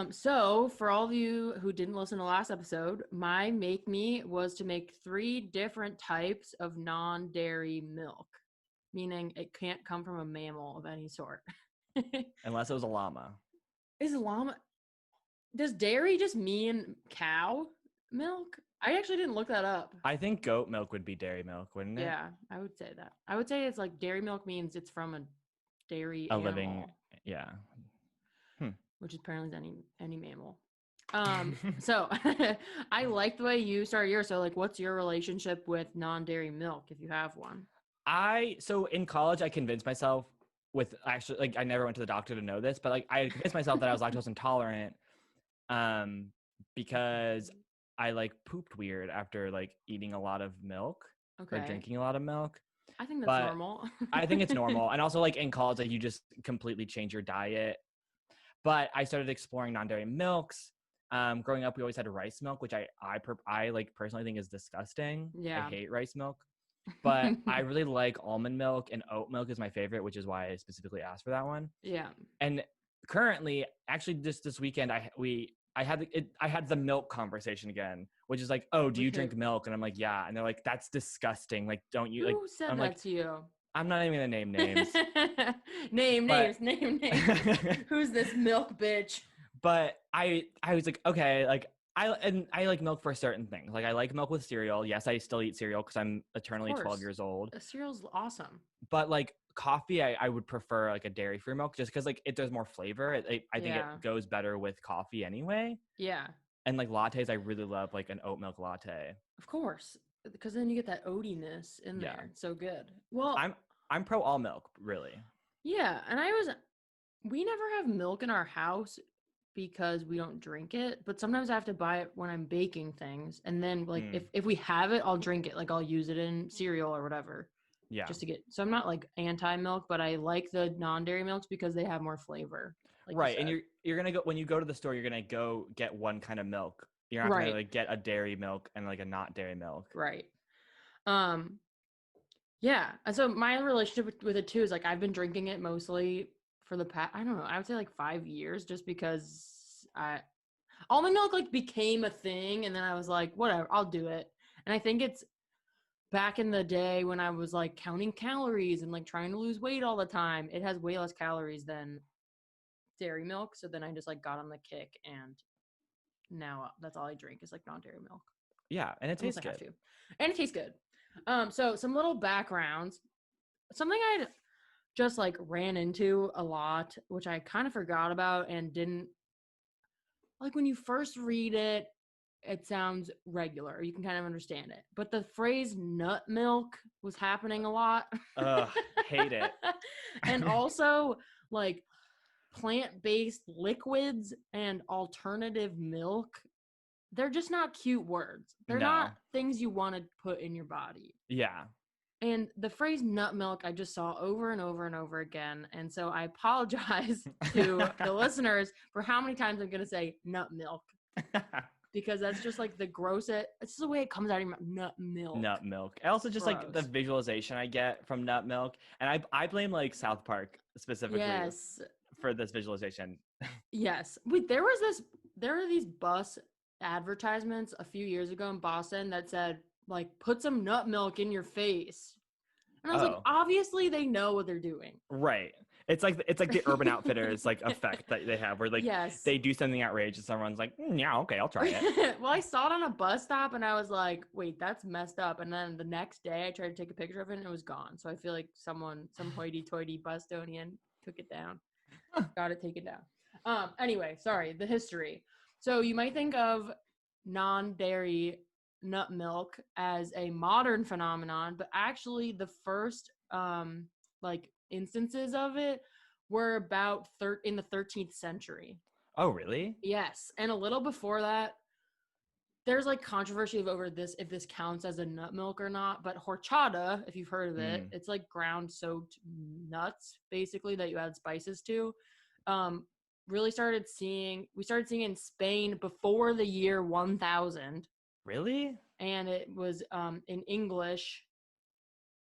So for all of you who didn't listen to last episode, my Make Me was to make 3 different types of non-dairy milk, meaning it can't come from a mammal of any sort. Unless it was a llama. Does dairy just mean cow milk? I actually didn't look that up. I think goat milk would be dairy milk, wouldn't it? Yeah, I would say that. I would say it's like dairy milk means it's from a dairy animal. Living, yeah. Which is apparently any mammal. So I like the way you started yours. So like, what's your relationship with non-dairy milk if you have one? So in college, I convinced myself I never went to the doctor to know this, but like I convinced myself that I was lactose intolerant, because I like pooped weird after like eating a lot of milk or drinking a lot of milk. I think that's normal. I think it's normal. And also like in college, like you just completely change your diet. But I started exploring non-dairy milks. Growing up, we always had rice milk, which I like personally think is disgusting. Yeah. I hate rice milk. But I really like almond milk, and oat milk is my favorite, which is why I specifically asked for that one. Yeah. And currently, actually just this weekend, I had the milk conversation again, which is like, oh, do you drink milk? And I'm like, yeah. And they're like, that's disgusting. Like, don't you? Who said that to you? I'm not even gonna name names. Name names. Who's this milk bitch? But I was like, okay, like I like milk for certain things. Like I like milk with cereal. Yes, I still eat cereal because I'm eternally 12 years old. Cereal's awesome. But like coffee, I would prefer like a dairy-free milk just because like there's more flavor. I think it goes better with coffee anyway. Yeah. And like lattes, I really love like an oat milk latte. Of course, because then you get that oatiness in there. It's so good. Well, I'm pro all milk, really. Yeah, and we never have milk in our house because we don't drink it, but sometimes I have to buy it when I'm baking things. And then like if we have it, I'll drink it. Like I'll use it in cereal or whatever. Yeah. Just to get, so I'm not like anti-milk, but I like the non-dairy milks because they have more flavor. Like right. And you're going to go, when you go to the store, you're going to go get one kind of milk. You're not going to like get a dairy milk and like a not dairy milk. Right. Yeah. And so my relationship with it too is like I've been drinking it mostly for the past, I don't know, I would say like 5 years, just because almond milk like became a thing, and then I was like, whatever, I'll do it. And I think it's back in the day when I was like counting calories and like trying to lose weight all the time, it has way less calories than dairy milk. So then I just like got on the kick, and now that's all I drink is like non-dairy milk. Yeah, and it tastes good. And it tastes good. So some little backgrounds. Something I'd just like ran into a lot, which I kind of forgot about and didn't like. When you first read it, it sounds regular. You can kind of understand it. But the phrase nut milk was happening a lot. Ugh, hate it. And also like plant-based liquids and alternative milk. They're just not cute words. They're not things you want to put in your body. Yeah. And the phrase nut milk, I just saw over and over and over again. And so I apologize to the listeners for how many times I'm going to say nut milk. Because that's just like the gross, it's just the way it comes out of your mouth. Nut milk. Nut milk. I also just like the visualization I get from nut milk. And I blame like South Park specifically for this visualization. Yes. Wait, there were these bus advertisements a few years ago in Boston that said like put some nut milk in your face, and I was like, obviously they know what they're doing. Right. It's like the Urban Outfitters like effect that they have, where like they do something outrageous, everyone's like, yeah, okay, I'll try it. Well, I saw it on a bus stop and I was like, wait, that's messed up. And then the next day I tried to take a picture of it and it was gone. So I feel like some hoity-toity Bostonian took it down. Got it taken down. Anyway, sorry, the history. So you might think of non-dairy nut milk as a modern phenomenon, but actually the first like instances of it were about in the 13th century. Oh, really? Yes. And a little before that, there's like controversy over this, if this counts as a nut milk or not, but horchata, if you've heard of it, it's like ground soaked nuts basically that you add spices to. We started seeing it in Spain before the year 1000. Really? And it was in English.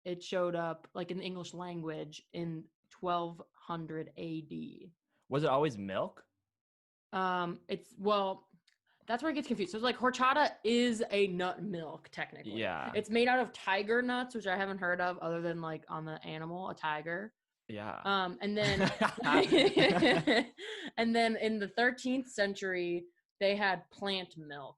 It showed up like in the English language in 1200 AD. Was it always milk? That's where it gets confused. So it's like horchata is a nut milk technically. Yeah. It's made out of tiger nuts, which I haven't heard of other than like on the animal, a tiger. Yeah. And then and then in the 13th century, they had plant milk,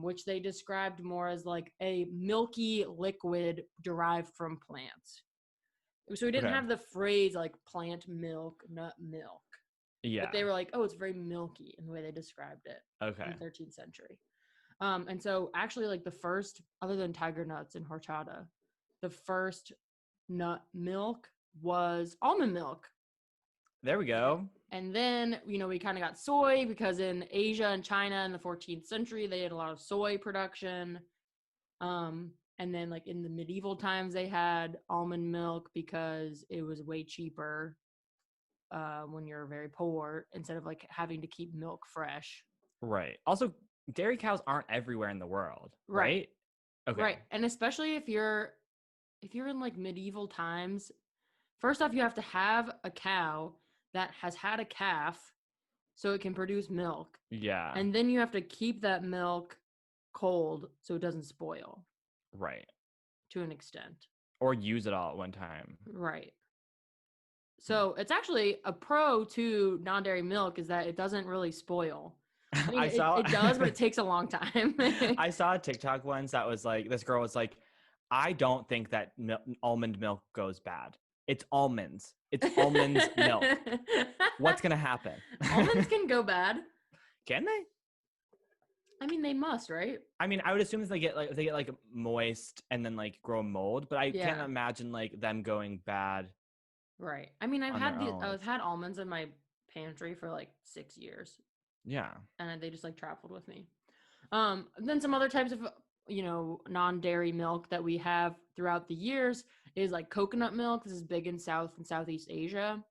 which they described more as like a milky liquid derived from plants. So we didn't have the phrase like plant milk, nut milk. Yeah. But they were like, oh, it's very milky in the way they described it. Okay. In the 13th century. And so actually like the first, other than tiger nuts and horchata, the first nut milk was almond milk. There we go. And then, we kind of got soy because in Asia and China in the 14th century, they had a lot of soy production. And then like in the medieval times, they had almond milk because it was way cheaper when you're very poor, instead of like having to keep milk fresh. Right. Also, dairy cows aren't everywhere in the world, right? Okay. Right. And especially if you're in like medieval times, first off, you have to have a cow that has had a calf so it can produce milk. Yeah. And then you have to keep that milk cold so it doesn't spoil. Right. To an extent. Or use it all at one time. Right. So it's actually a pro to non-dairy milk is that it doesn't really spoil. I mean, it does, but it takes a long time. I saw a TikTok once that was like, this girl was like, I don't think that almond milk goes bad. It's almonds. It's almonds milk. What's going to happen? Almonds can go bad. Can they? I mean, they must, right? I mean, I would assume they get like moist and then like grow mold, but I can't imagine like them going bad. Right. I mean, I've had almonds in my pantry for like 6 years. Yeah. And they just like traveled with me. Then some other types of, non-dairy milk that we have throughout the years is like coconut milk. This is big in South and Southeast Asia.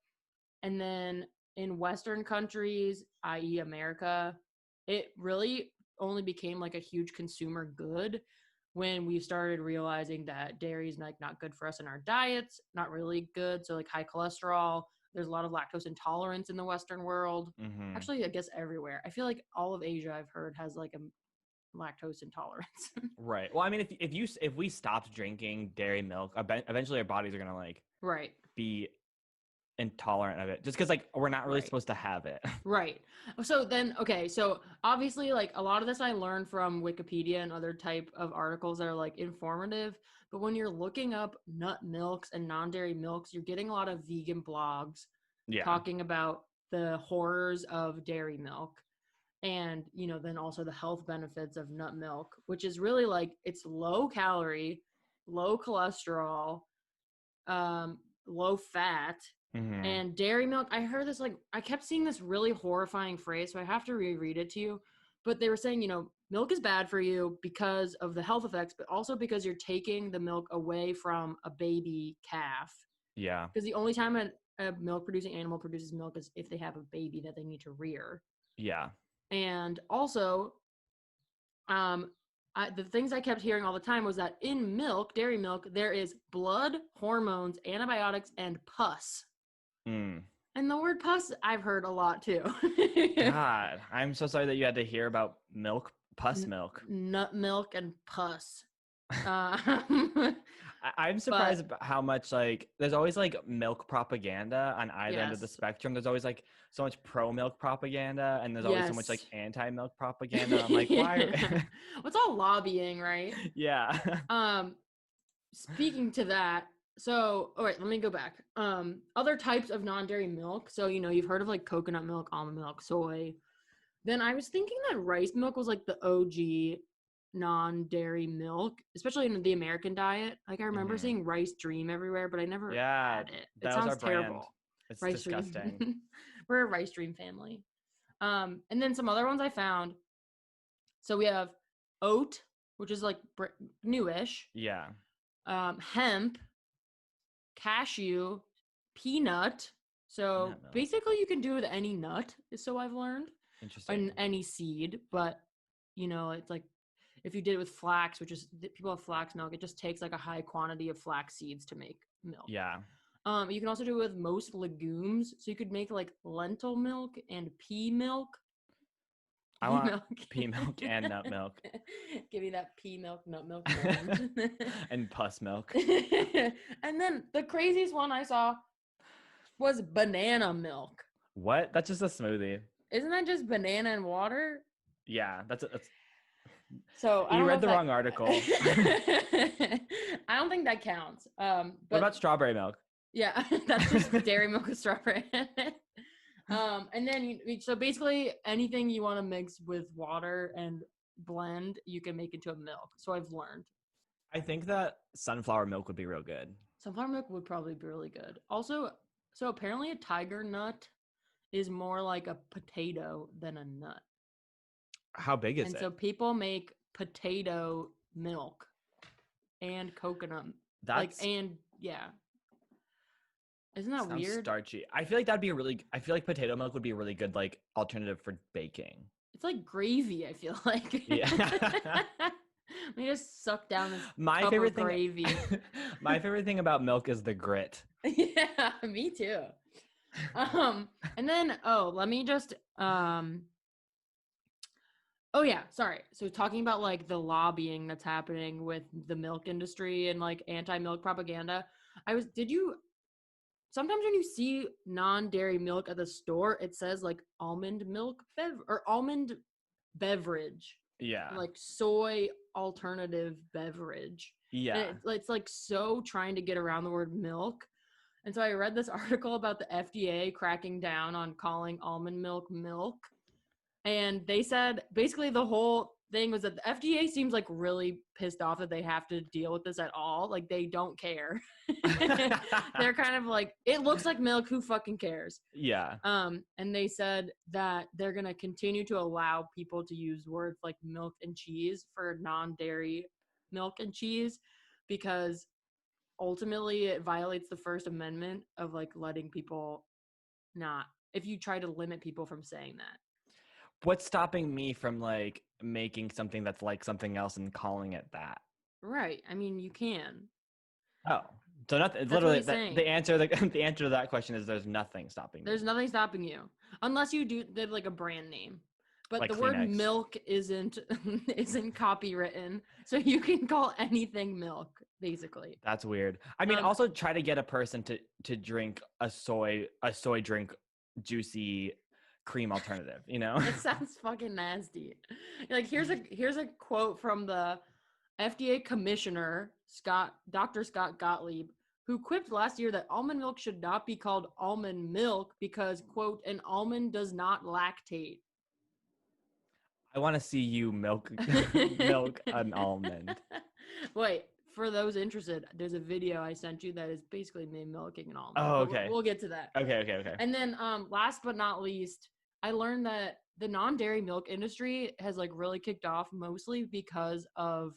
And then in Western countries, i.e. America, it really only became like a huge consumer good when we started realizing that dairy is like not good for us in our diets, not really good. So like high cholesterol, there's a lot of lactose intolerance in the Western world. Mm-hmm. Actually, I guess everywhere. I feel like all of Asia I've heard has like a lactose intolerance. Right. Well, I mean, if we stopped drinking dairy milk, eventually our bodies are gonna like Right. be intolerant of it, just because like we're not really supposed to have it. Right. So then, okay, so obviously like a lot of this I learned from Wikipedia and other type of articles that are like informative, but when you're looking up nut milks and non-dairy milks, you're getting a lot of vegan blogs talking about the horrors of dairy milk and, then also the health benefits of nut milk, which is really like it's low calorie, low cholesterol, low fat. Mm-hmm. And dairy milk, I heard this, like, I kept seeing this really horrifying phrase, so I have to reread it to you. But they were saying, milk is bad for you because of the health effects, but also because you're taking the milk away from a baby calf. Yeah. Because the only time a milk-producing animal produces milk is if they have a baby that they need to rear. Yeah. And also, the things I kept hearing all the time was that in milk, dairy milk, there is blood, hormones, antibiotics, and pus. Mm. And the word pus I've heard a lot too. God, I'm so sorry that you had to hear about pus milk. Nut milk and pus. I'm surprised about how much like there's always like milk propaganda on either end of the spectrum. There's always like so much pro milk propaganda and there's always so much like anti milk propaganda. I'm like, why? It's all lobbying, right? Yeah. Speaking to that, so all right, let me go back. Other types of non-dairy milk. So you've heard of like coconut milk, almond milk, soy. Then I was thinking that rice milk was like the OG non-dairy milk, especially in the American diet. Like I remember seeing Rice Dream everywhere, but I never had it. It sounds terrible. Brand. It's Rice disgusting. Dream. We're a Rice Dream family. And then some other ones I found. So we have oat, which is like newish. Yeah. Hemp, cashew, peanut. So basically you can do with any nut, so I've learned. Interesting. And any seed, but it's like if you did it with flax, which is people have flax milk, it just takes like a high quantity of flax seeds to make milk. Yeah. You can also do it with most legumes. So you could make like lentil milk and pea milk. I want pea milk and nut milk. Give me that pea milk, nut milk. And pus milk. And then the craziest one I saw was banana milk. What? That's just a smoothie. Isn't that just banana and water? Yeah, that's so you read the wrong article. I don't think that counts. But what about strawberry milk? Yeah, that's just dairy milk with strawberry. And then so basically anything you want to mix with water and blend, you can make into a milk. So I've learned. I think that sunflower milk would be real good. Sunflower milk would probably be really good. Also, so apparently a tiger nut is more like a potato than a nut. How big is it? And so people make potato milk and coconut. Isn't that weird? Starchy. I feel like I feel like potato milk would be a really good like alternative for baking. It's like gravy, I feel like. Yeah. Let me just suck down this my cup favorite of gravy. My favorite thing about milk is the grit. Yeah, me too. And then let me just oh yeah, sorry. So talking about like the lobbying that's happening with the milk industry and like anti-milk propaganda. Sometimes when you see non-dairy milk at the store, it says like almond milk or almond beverage. Yeah. Like soy alternative beverage. Yeah. And it's like so trying to get around the word milk. And so I read this article about the FDA cracking down on calling almond milk milk. And they said basically the whole thing was that the FDA seems like really pissed off that they have to deal with this at all. Like they don't care. They're kind of like, it looks like milk. Who fucking cares? Yeah. And they said that they're going to continue to allow people to use words like milk and cheese for non-dairy milk and cheese because ultimately it violates the First Amendment of like letting people not, if you try to limit people from saying that. What's stopping me from like making something that's like something else and calling it that? Right. I mean, you can. Oh, so nothing. That's Literally, what he's the answer. The answer to that question is there's nothing stopping. There's nothing stopping you, unless you did like a brand name. But like the Kleenex. Word milk isn't copywritten, so you can call anything milk, basically. That's weird. I mean, also try to get a person to drink a soy drink, juicy cream alternative. You know, it sounds fucking nasty. Like here's a quote from the FDA commissioner Dr. Scott Gottlieb, who quipped last year that almond milk should not be called almond milk because, quote, an almond does not lactate. I want to see you milk an almond. Wait, for those interested, there's a video I sent you that is basically me milking an almond. Oh, okay. We'll get to that. Okay. And then last but not least, I learned that the non-dairy milk industry has like really kicked off mostly because of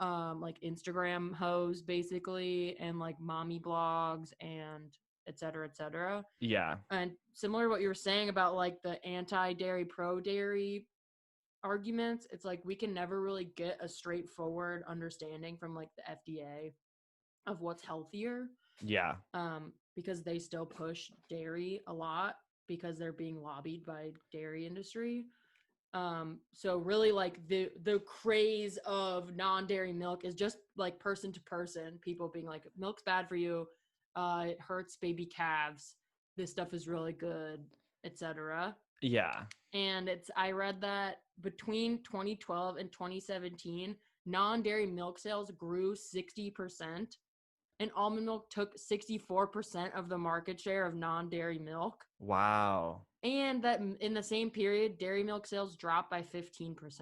like Instagram hoes basically and like mommy blogs and et cetera. Yeah. And similar to what you were saying about like the anti-dairy, pro-dairy arguments, it's like we can never really get a straightforward understanding from like the FDA of what's healthier. Yeah. Because they still push dairy a lot because they're being lobbied by dairy industry. So really like the craze of non-dairy milk is just like person to person, people being like, milk's bad for you. It hurts baby calves. This stuff is really good, etc. Yeah. And I read that between 2012 and 2017, non-dairy milk sales grew 60%, and almond milk took 64% of the market share of non-dairy milk. Wow. And that in the same period, dairy milk sales dropped by 15%.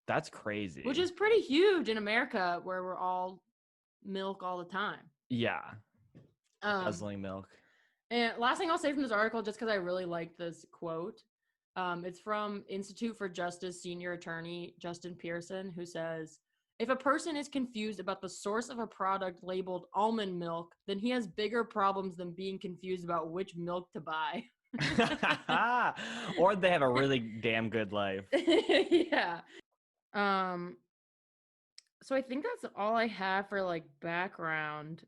That's crazy. Which is pretty huge in America where we're all milk all the time. Yeah. Guzzling milk. And last thing I'll say from this article, just because I really like this quote, it's from Institute for Justice senior attorney Justin Pearson, who says, if a person is confused about the source of a product labeled almond milk, then he has bigger problems than being confused about which milk to buy. Or they have a really damn good life. Yeah. So I think that's all I have for like background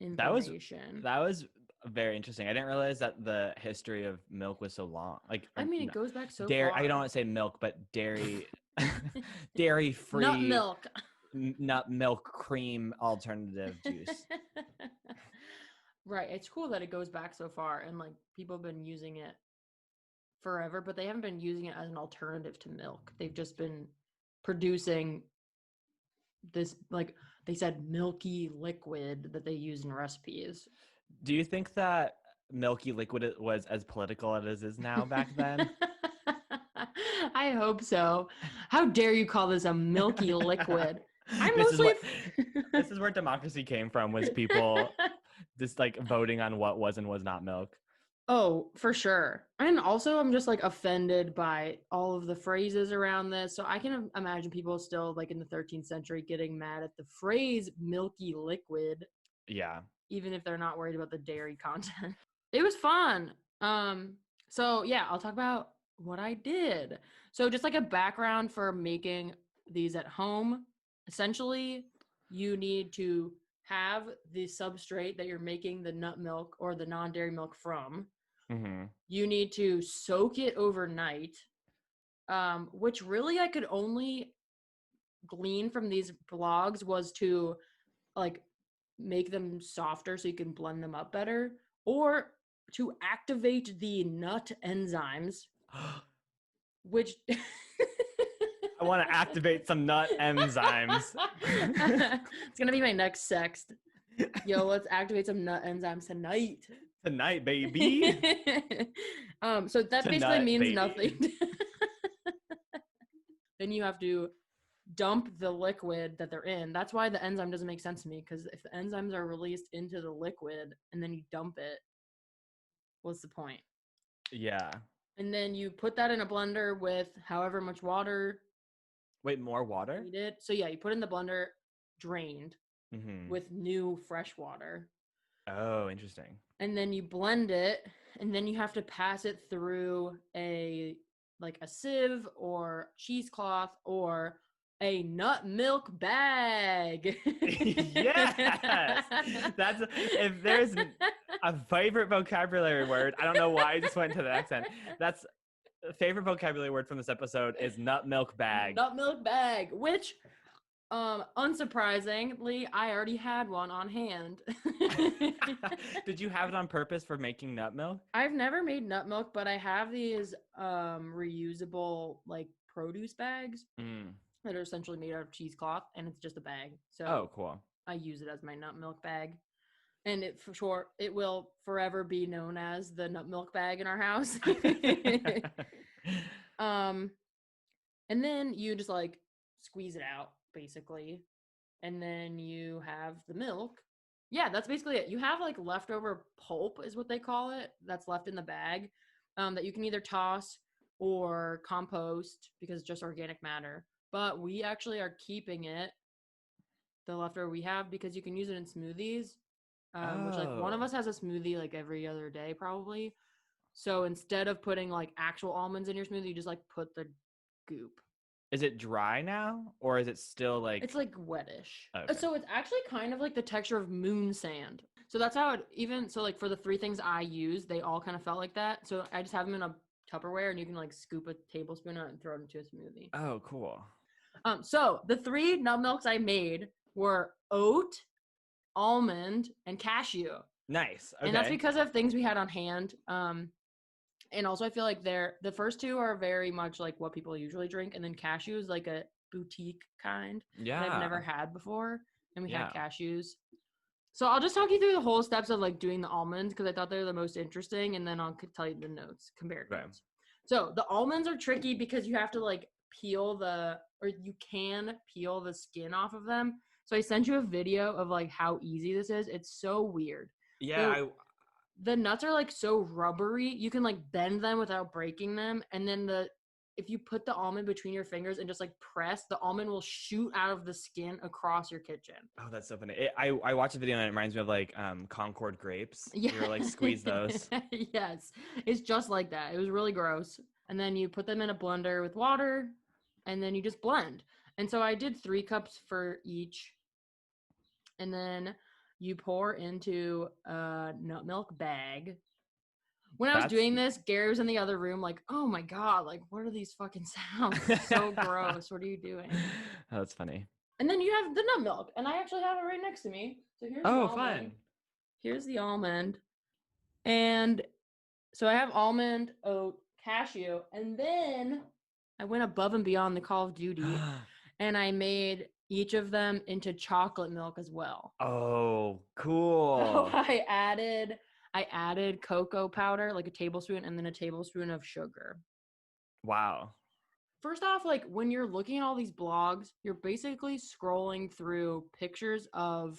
information. That was very interesting. I didn't realize that the history of milk was so long. Like, I mean, it goes back so dairy. far. I don't want to say milk, but dairy, dairy free nut milk cream alternative juice. Right. It's cool that it goes back so far, and like people have been using it forever, but they haven't been using it as an alternative to milk. They've just been producing this, like they said, milky liquid that they use in recipes. Do you think that milky liquid was as political as it is now back then? I hope so. How dare you call this a milky liquid? This is where democracy came from, was people just like voting on what was and was not milk. Oh, for sure. And also I'm just like offended by all of the phrases around this. So I can imagine people still like in the 13th century getting mad at the phrase milky liquid. Yeah. Even if they're not worried about the dairy content. It was fun. So yeah, I'll talk about what I did. So just like a background for making these at home, essentially you need to have the substrate that you're making the nut milk or the non-dairy milk from. Mm-hmm. You need to soak it overnight, which really I could only glean from these blogs was to like make them softer so you can blend them up better, or to activate the nut enzymes, which I want to activate some nut enzymes. It's gonna be my next sext. Yo, let's activate some nut enzymes tonight. Tonight, baby. So that basically means nothing. The then you have to dump the liquid that they're in. That's why the enzyme doesn't make sense to me, because if the enzymes are released into the liquid and then you dump it, what's the point? Yeah. And then you put that in a blender with however much water. Wait, more water? Needed. So yeah, you put it in the blender, drained, with new fresh water. Oh, interesting. And then you blend it, and then you have to pass it through a sieve or cheesecloth or a nut milk bag. Yes. That's if there's a favorite vocabulary word. I don't know why I just went to the accent. That's favorite vocabulary word from this episode is nut milk bag. Nut milk bag, which unsurprisingly, I already had one on hand. Did you have it on purpose for making nut milk? I've never made nut milk, but I have these reusable like produce bags that are essentially made out of cheesecloth, and it's just a bag. So oh, cool. I use it as my nut milk bag. And it for sure, it will forever be known as the nut milk bag in our house. And then you just like squeeze it out, basically. And then you have the milk. Yeah, that's basically it. You have like leftover pulp is what they call it. That's left in the bag that you can either toss or compost because it's just organic matter. But we actually are keeping it, the leftover we have, because you can use it in smoothies. Which like one of us has a smoothie like every other day probably. So instead of putting like actual almonds in your smoothie, you just like put the goop. Is it dry now, or is it still like... It's like wettish. Okay. So it's actually kind of like the texture of moon sand. So that's how it even... So like for the 3 things I use, they all kind of felt like that. So I just have them in a Tupperware, and you can like scoop a tablespoon out and throw it into a smoothie. Oh, cool. So the 3 nut milks I made were oat, almond, and cashew. Nice. Okay. And that's because of things we had on hand. And also I feel like the first 2 are very much like what people usually drink, and then cashew is like a boutique kind that I've never had before, and we had cashews. So I'll just talk you through the whole steps of like doing the almonds because I thought they were the most interesting, and then I'll tell you the notes, compared notes. So the almonds are tricky because you have to like you can peel the skin off of them. So I sent you a video of like how easy this is. It's so weird. Yeah, so, the nuts are like so rubbery. You can like bend them without breaking them. And then if you put the almond between your fingers and just like press, the almond will shoot out of the skin across your kitchen. Oh, that's so funny. I watched a video and it reminds me of like Concord grapes. Yeah. You like squeeze those. Yes. It's just like that. It was really gross. And then you put them in a blender with water and then you just blend. And so I did 3 cups for each. And then you pour into a nut milk bag. When I was doing this, Gary was in the other room like, oh my God, like, what are these fucking sounds? So gross. What are you doing? Oh, that's funny. And then you have the nut milk. And I actually have it right next to me. So here's the almond. Fun. Here's the almond. And so I have almond, oat, cashew. And then I went above and beyond the Call of Duty. And I made each of them into chocolate milk as well. Oh, cool. So I added cocoa powder, like a tablespoon, and then a tablespoon of sugar. Wow. First off, like when you're looking at all these blogs, you're basically scrolling through pictures of,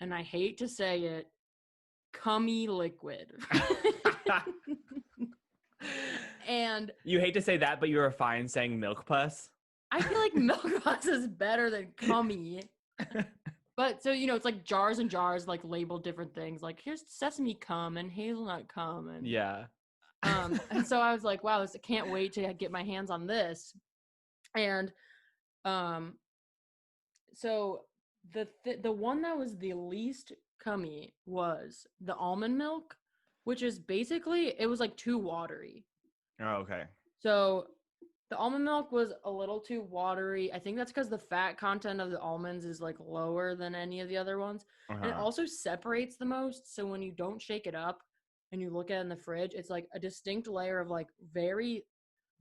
and I hate to say it, cummy liquid. And you hate to say that, but you were fine saying milk pus. I feel like milk pus is better than cummy. But so, it's like jars and jars, like labeled different things. Like here's sesame cum and hazelnut cum. And, yeah. And so I was like, wow, I can't wait to get my hands on this. And so the one that was the least cummy was the almond milk, which is basically, it was like too watery. Oh, okay. So the almond milk was a little too watery. I think that's because the fat content of the almonds is like lower than any of the other ones. And it also separates the most. So when you don't shake it up and you look at it in the fridge, it's like a distinct layer of like very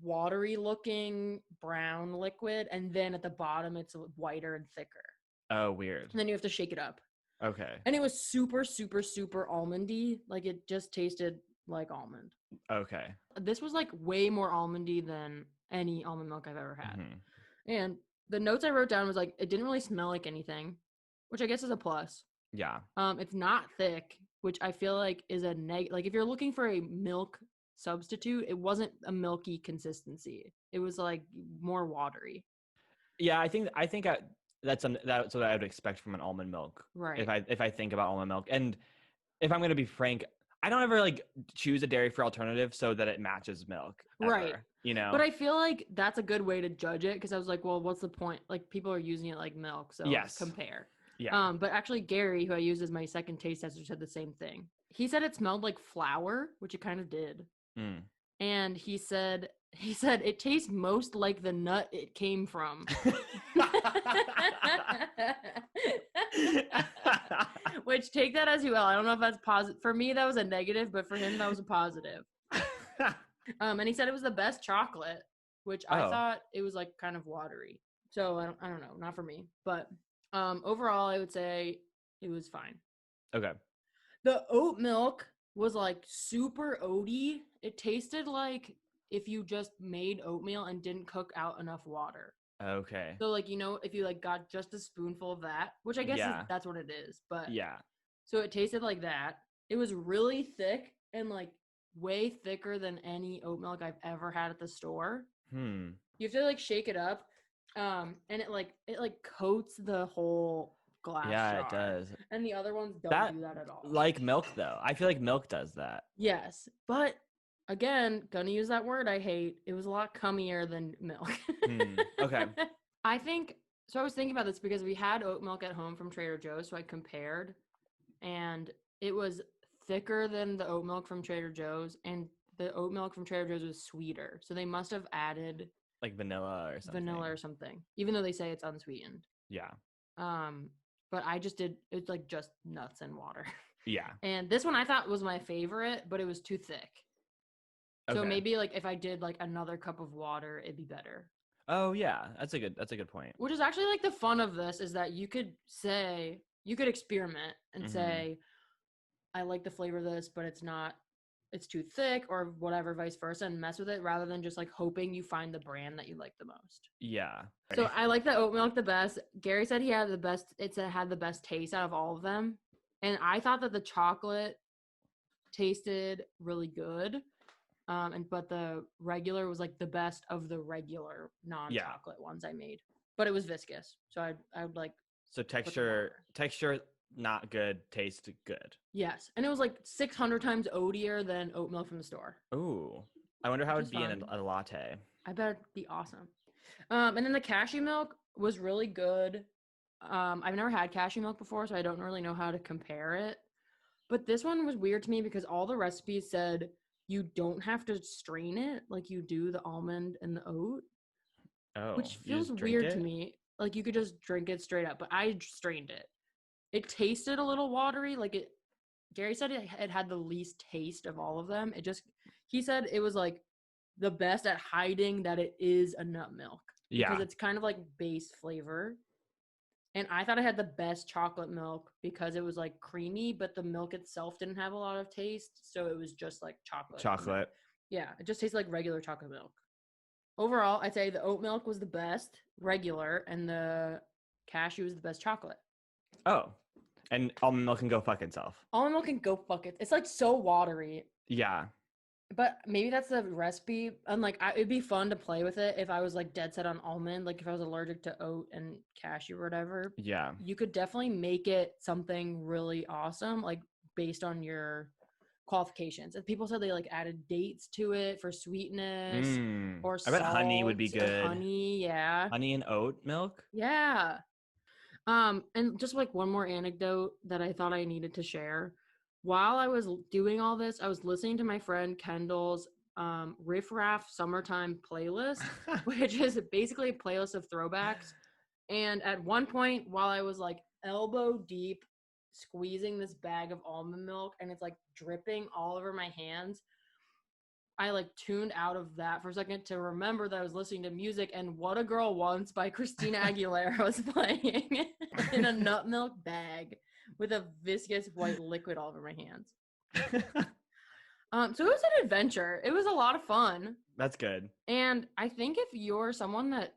watery looking brown liquid. And then at the bottom, it's whiter and thicker. Oh, weird. And then you have to shake it up. Okay. And it was super, super, super almondy. Like it just tasted like almond. Okay. This was like way more almondy than any almond milk I've ever had. Mm-hmm. And the notes I wrote down was like, it didn't really smell like anything, which I guess is a plus. Yeah. It's not thick, which I feel like is a like if you're looking for a milk substitute, it wasn't a milky consistency. It was like more watery. Yeah, I think that's what I would expect from an almond milk. Right. If I think about almond milk, and if I'm gonna be frank, I don't ever like choose a dairy-free alternative so that it matches milk. Ever, right. You know. But I feel like that's a good way to judge it because I was like, well, what's the point? Like people are using it like milk, so yes. compare. Yeah. But actually, Gary, who I used as my second taste tester, said the same thing. He said it smelled like flour, which it kind of did. Mm. And he said it tastes most like the nut it came from. Which, take that as you will. I don't know if that's positive. For me, that was a negative, but for him, that was a positive. And he said it was the best chocolate, which I thought it was like kind of watery. So I don't know, not for me. But overall, I would say it was fine. Okay. The oat milk was like super oaty. It tasted like if you just made oatmeal and didn't cook out enough water. Okay. So like, you know, if you like got just a spoonful of that, which I guess that's what it is. But yeah. So it tasted like that. It was really thick and like way thicker than any oat milk I've ever had at the store. You have to like shake it up. And it coats the whole glass jar. It does. And the other ones don't do that at all. Like milk though. I feel like milk does that. Yes. But again, gonna use that word I hate. It was a lot cummier than milk. Okay. I was thinking about this because we had oat milk at home from Trader Joe's, so I compared, and it was thicker than the oat milk from Trader Joe's, and the oat milk from Trader Joe's was sweeter. So they must have added like vanilla or something. Even though they say it's unsweetened. Yeah. But I just did, it's like just nuts and water. Yeah. And this one I thought was my favorite, but it was too thick. So maybe like if I did like another cup of water, it'd be better. Oh yeah, that's a good point. Which is actually like the fun of this is that you could experiment and say, I like the flavor of this, but it's too thick or whatever, vice versa, and mess with it rather than just like hoping you find the brand that you like the most. Yeah. So I like the oat milk the best. Gary said he had the best. It had the best taste out of all of them, and I thought that the chocolate tasted really good. But the regular was like the best of the regular non-chocolate ones I made, but it was viscous. So I would like. So texture not good, taste good. Yes, and it was like 600 times oatier than oat milk from the store. Ooh, I wonder how it'd be in a latte. I bet it'd be awesome. And then the cashew milk was really good. I've never had cashew milk before, so I don't really know how to compare it. But this one was weird to me because all the recipes said you don't have to strain it like you do the almond and the oat. Oh, which feels weird to me. Like you could just drink it straight up, but I strained it. It tasted a little watery. Gary said it had the least taste of all of them. He said it was like the best at hiding that it is a nut milk. Yeah. Because it's kind of like base flavor. And I thought I had the best chocolate milk because it was like creamy, but the milk itself didn't have a lot of taste. So it was just like chocolate. Yeah. It just tastes like regular chocolate milk. Overall, I'd say the oat milk was the best regular and the cashew was the best chocolate. Oh, and almond milk can go fuck itself. Almond milk can go fuck it. It's like so watery. Yeah. But maybe that's the recipe. And like, it'd be fun to play with it if I was like dead set on almond. Like if I was allergic to oat and cashew or whatever. Yeah. You could definitely make it something really awesome, like based on your qualifications. And people said they like added dates to it for sweetness or salt. I bet honey would be good. Honey, yeah. Honey and oat milk. Yeah. And just like one more anecdote that I thought I needed to share. While I was doing all this, I was listening to my friend Kendall's Riff Raff Summertime playlist, which is basically a playlist of throwbacks. And at one point, while I was like elbow deep squeezing this bag of almond milk and it's like dripping all over my hands, I like tuned out of that for a second to remember that I was listening to music, and What a Girl Wants by Christina Aguilera was playing in a nut milk bag with a viscous white liquid all over my hands. So it was an adventure. It was a lot of fun. That's good. And I think if you're someone that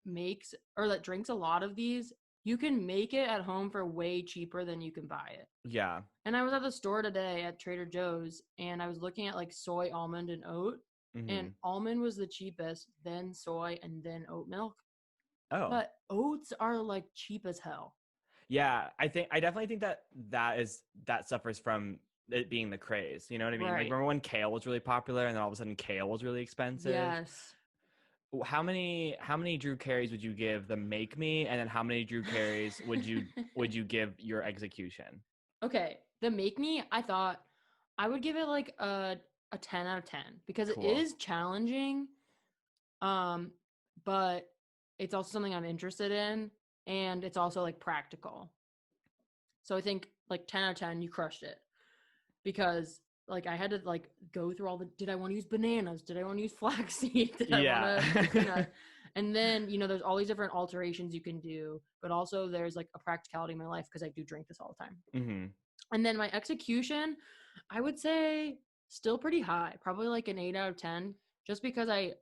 makes or that drinks a lot of these, you can make it at home for way cheaper than you can buy it. Yeah. And I was at the store today at Trader Joe's, and I was looking at like soy, almond, and oat. And almond was the cheapest, then soy, and then oat milk. Oh. But oats are like cheap as hell. Yeah, I definitely think that suffers from it being the craze. You know what I mean? Right. Like, remember when kale was really popular and then all of a sudden kale was really expensive? Yes. How many Drew Carries would you give the Make Me, and then how many Drew Carries would you give your Execution? Okay, the Make Me, I thought I would give it like a 10 out of 10 because Cool. it is challenging, but it's also something I'm interested in, and it's also like practical. So I think like 10 out of 10, you crushed it, because like I had to like go through all the, did I want to use bananas? Did I want to use flaxseed? Did I want to, and then, you know, there's all these different alterations you can do, but also there's like a practicality in my life because I do drink this all the time. Mm-hmm. And then my Execution, I would say still pretty high, probably like an 8 out of 10, just because I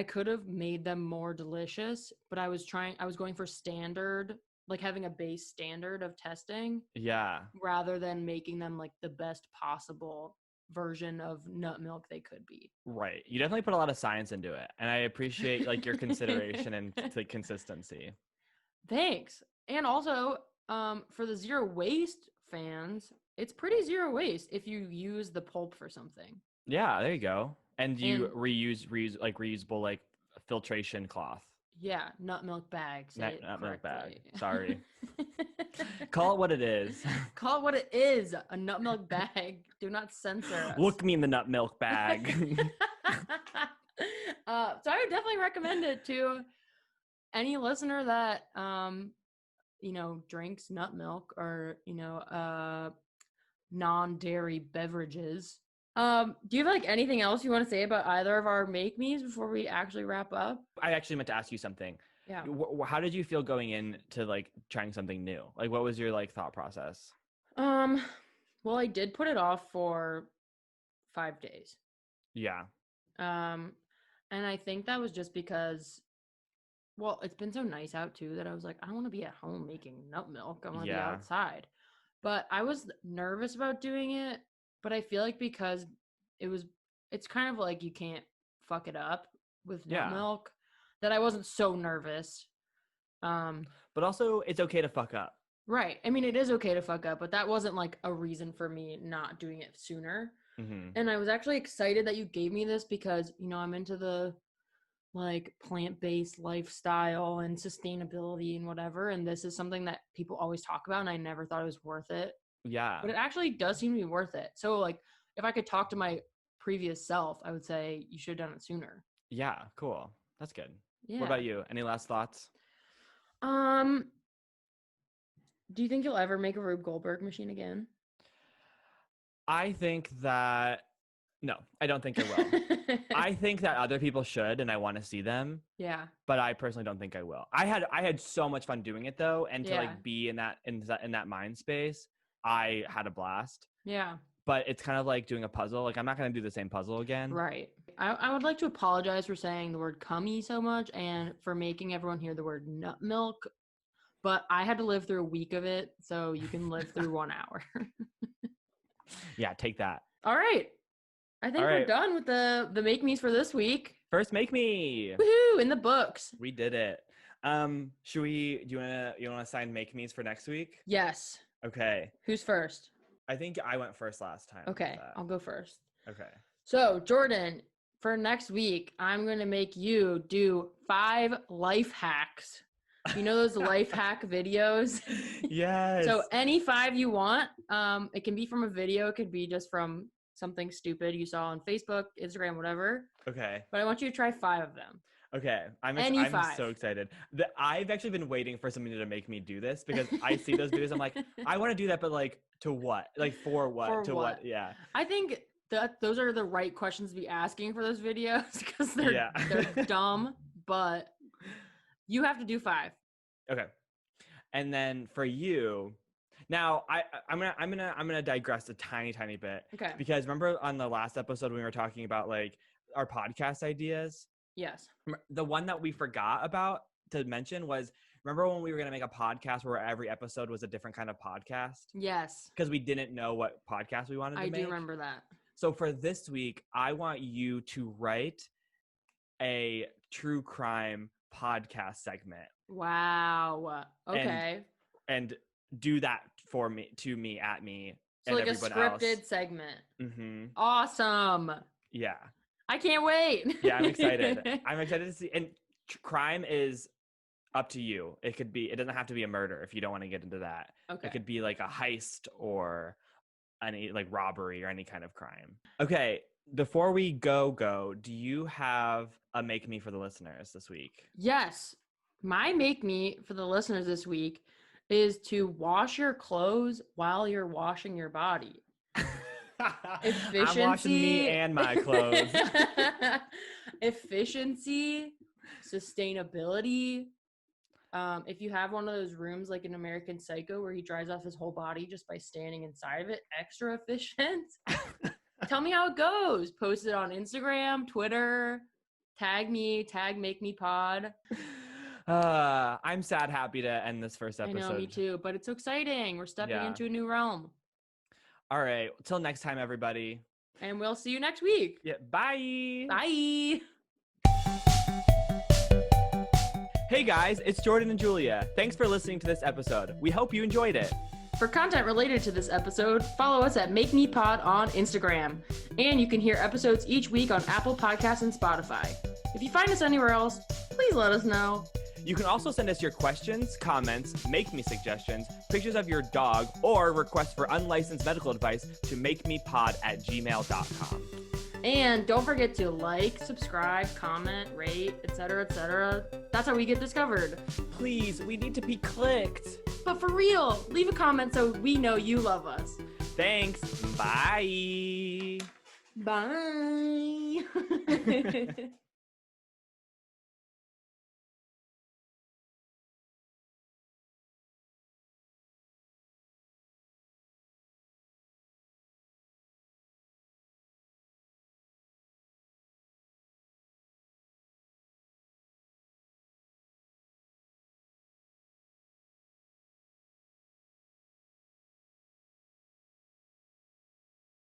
could have made them more delicious, but I was going for standard, like having a base standard of testing. Yeah. Rather than making them like the best possible version of nut milk they could be. Right. You definitely put a lot of science into it, and I appreciate like your consideration and like consistency. Thanks. And also, for the zero waste fans, it's pretty zero waste if you use the pulp for something. Yeah, there you go. And you reuse like reusable like filtration cloth. Yeah, nut milk bags. Nut milk bag. Sorry. Call it what it is. Call it what it is. A nut milk bag. Do not censor us. Look me in the nut milk bag. So I would definitely recommend it to any listener that you know, drinks nut milk or, you know, non-dairy beverages. Do you have like anything else you want to say about either of our Make Me's before we actually wrap up? I actually meant to ask you something. Yeah. How did you feel going into like trying something new? Like, what was your like thought process? Well, I did put it off for 5 days. Yeah. And I think that was just because, well, it's been so nice out too that I was like, I don't want to be at home making nut milk. I want to be outside. But I was nervous about doing it. But I feel like because it's kind of like you can't fuck it up with nut milk, that I wasn't so nervous. But also, it's okay to fuck up. Right. I mean, it is okay to fuck up, but that wasn't like a reason for me not doing it sooner. Mm-hmm. And I was actually excited that you gave me this because, you know, I'm into the like plant-based lifestyle and sustainability and whatever. And this is something that people always talk about, and I never thought it was worth it. Yeah. But it actually does seem to be worth it. So like if I could talk to my previous self, I would say you should have done it sooner. Yeah, cool. That's good. Yeah. What about you? Any last thoughts? Do you think you'll ever make a Rube Goldberg machine again? I think that no, I don't think I will. I think that other people should, and I want to see them. Yeah. But I personally don't think I will. I had so much fun doing it though, and to like be in that mind space, I had a blast. Yeah. But it's kind of like doing a puzzle. Like, I'm not going to do the same puzzle again. Right. I would like to apologize for saying the word cummy so much and for making everyone hear the word nut milk. But I had to live through a week of it, so you can live through 1 hour. Yeah, take that. All right. I think we're done with the Make Me's for this week. First Make Me. Woohoo! In the books. We did it. Do you want to assign Make Me's for next week? Yes. Okay. Who's first? I think I went first last time. Okay, I'll go first. Okay. So, Jordan, for next week, I'm going to make you do 5 life hacks. You know those life hack videos? Yes. So any 5 you want. It can be from a video. It could be just from something stupid you saw on Facebook, Instagram, whatever. Okay. But I want you to try 5 of them. Okay. I'm so excited. I've actually been waiting for somebody to make me do this because I see those videos. I'm like, I want to do that, but like, to what? Like, for what? What? Yeah. I think that those are the right questions to be asking for those videos because they're dumb, but you have to do 5. Okay. And then for you, Now, I'm gonna digress a tiny bit. Okay. Because remember on the last episode when we were talking about like our podcast ideas? Yes. The one that we forgot about to mention was, remember when we were gonna make a podcast where every episode was a different kind of podcast? Yes. Because we didn't know what podcast we wanted to make. I do remember that. So for this week, I want you to write a true crime podcast segment. Wow. Okay. And do that for me, to me, at me, so and like a everyone scripted else. segment. Mm-hmm. Awesome. Yeah. I can't wait. Yeah, I'm excited. I'm excited to see. And crime is up to you. It doesn't have to be a murder if you don't want to get into that. Okay. It could be like a heist or any like robbery or any kind of crime. Okay. Before we go, do you have a make me for the listeners this week? Yes. My make me for the listeners this week is to wash your clothes while you're washing your body. Efficiency. I'm washing me and my clothes. Efficiency, sustainability. If you have one of those rooms like in American Psycho where he dries off his whole body just by standing inside of it, extra efficient. Tell me how it goes. Post it on Instagram, Twitter, tag me, tag Make Me Pod. I'm sad happy to end this first episode. I know, me too, but it's exciting. We're stepping into a new realm. All right. Till next time, everybody. And we'll see you next week. Yeah. Bye. Bye. Hey guys, it's Jordan and Julia. Thanks for listening to this episode. We hope you enjoyed it. For content related to this episode, follow us at Make Me Pod on Instagram. And you can hear episodes each week on Apple Podcasts and Spotify. If you find us anywhere else, please let us know. You can also send us your questions, comments, make me suggestions, pictures of your dog, or requests for unlicensed medical advice to makemepod@gmail.com. And don't forget to like, subscribe, comment, rate, etc., etc. That's how we get discovered. Please, we need to be clicked. But for real, leave a comment so we know you love us. Thanks. Bye. Bye.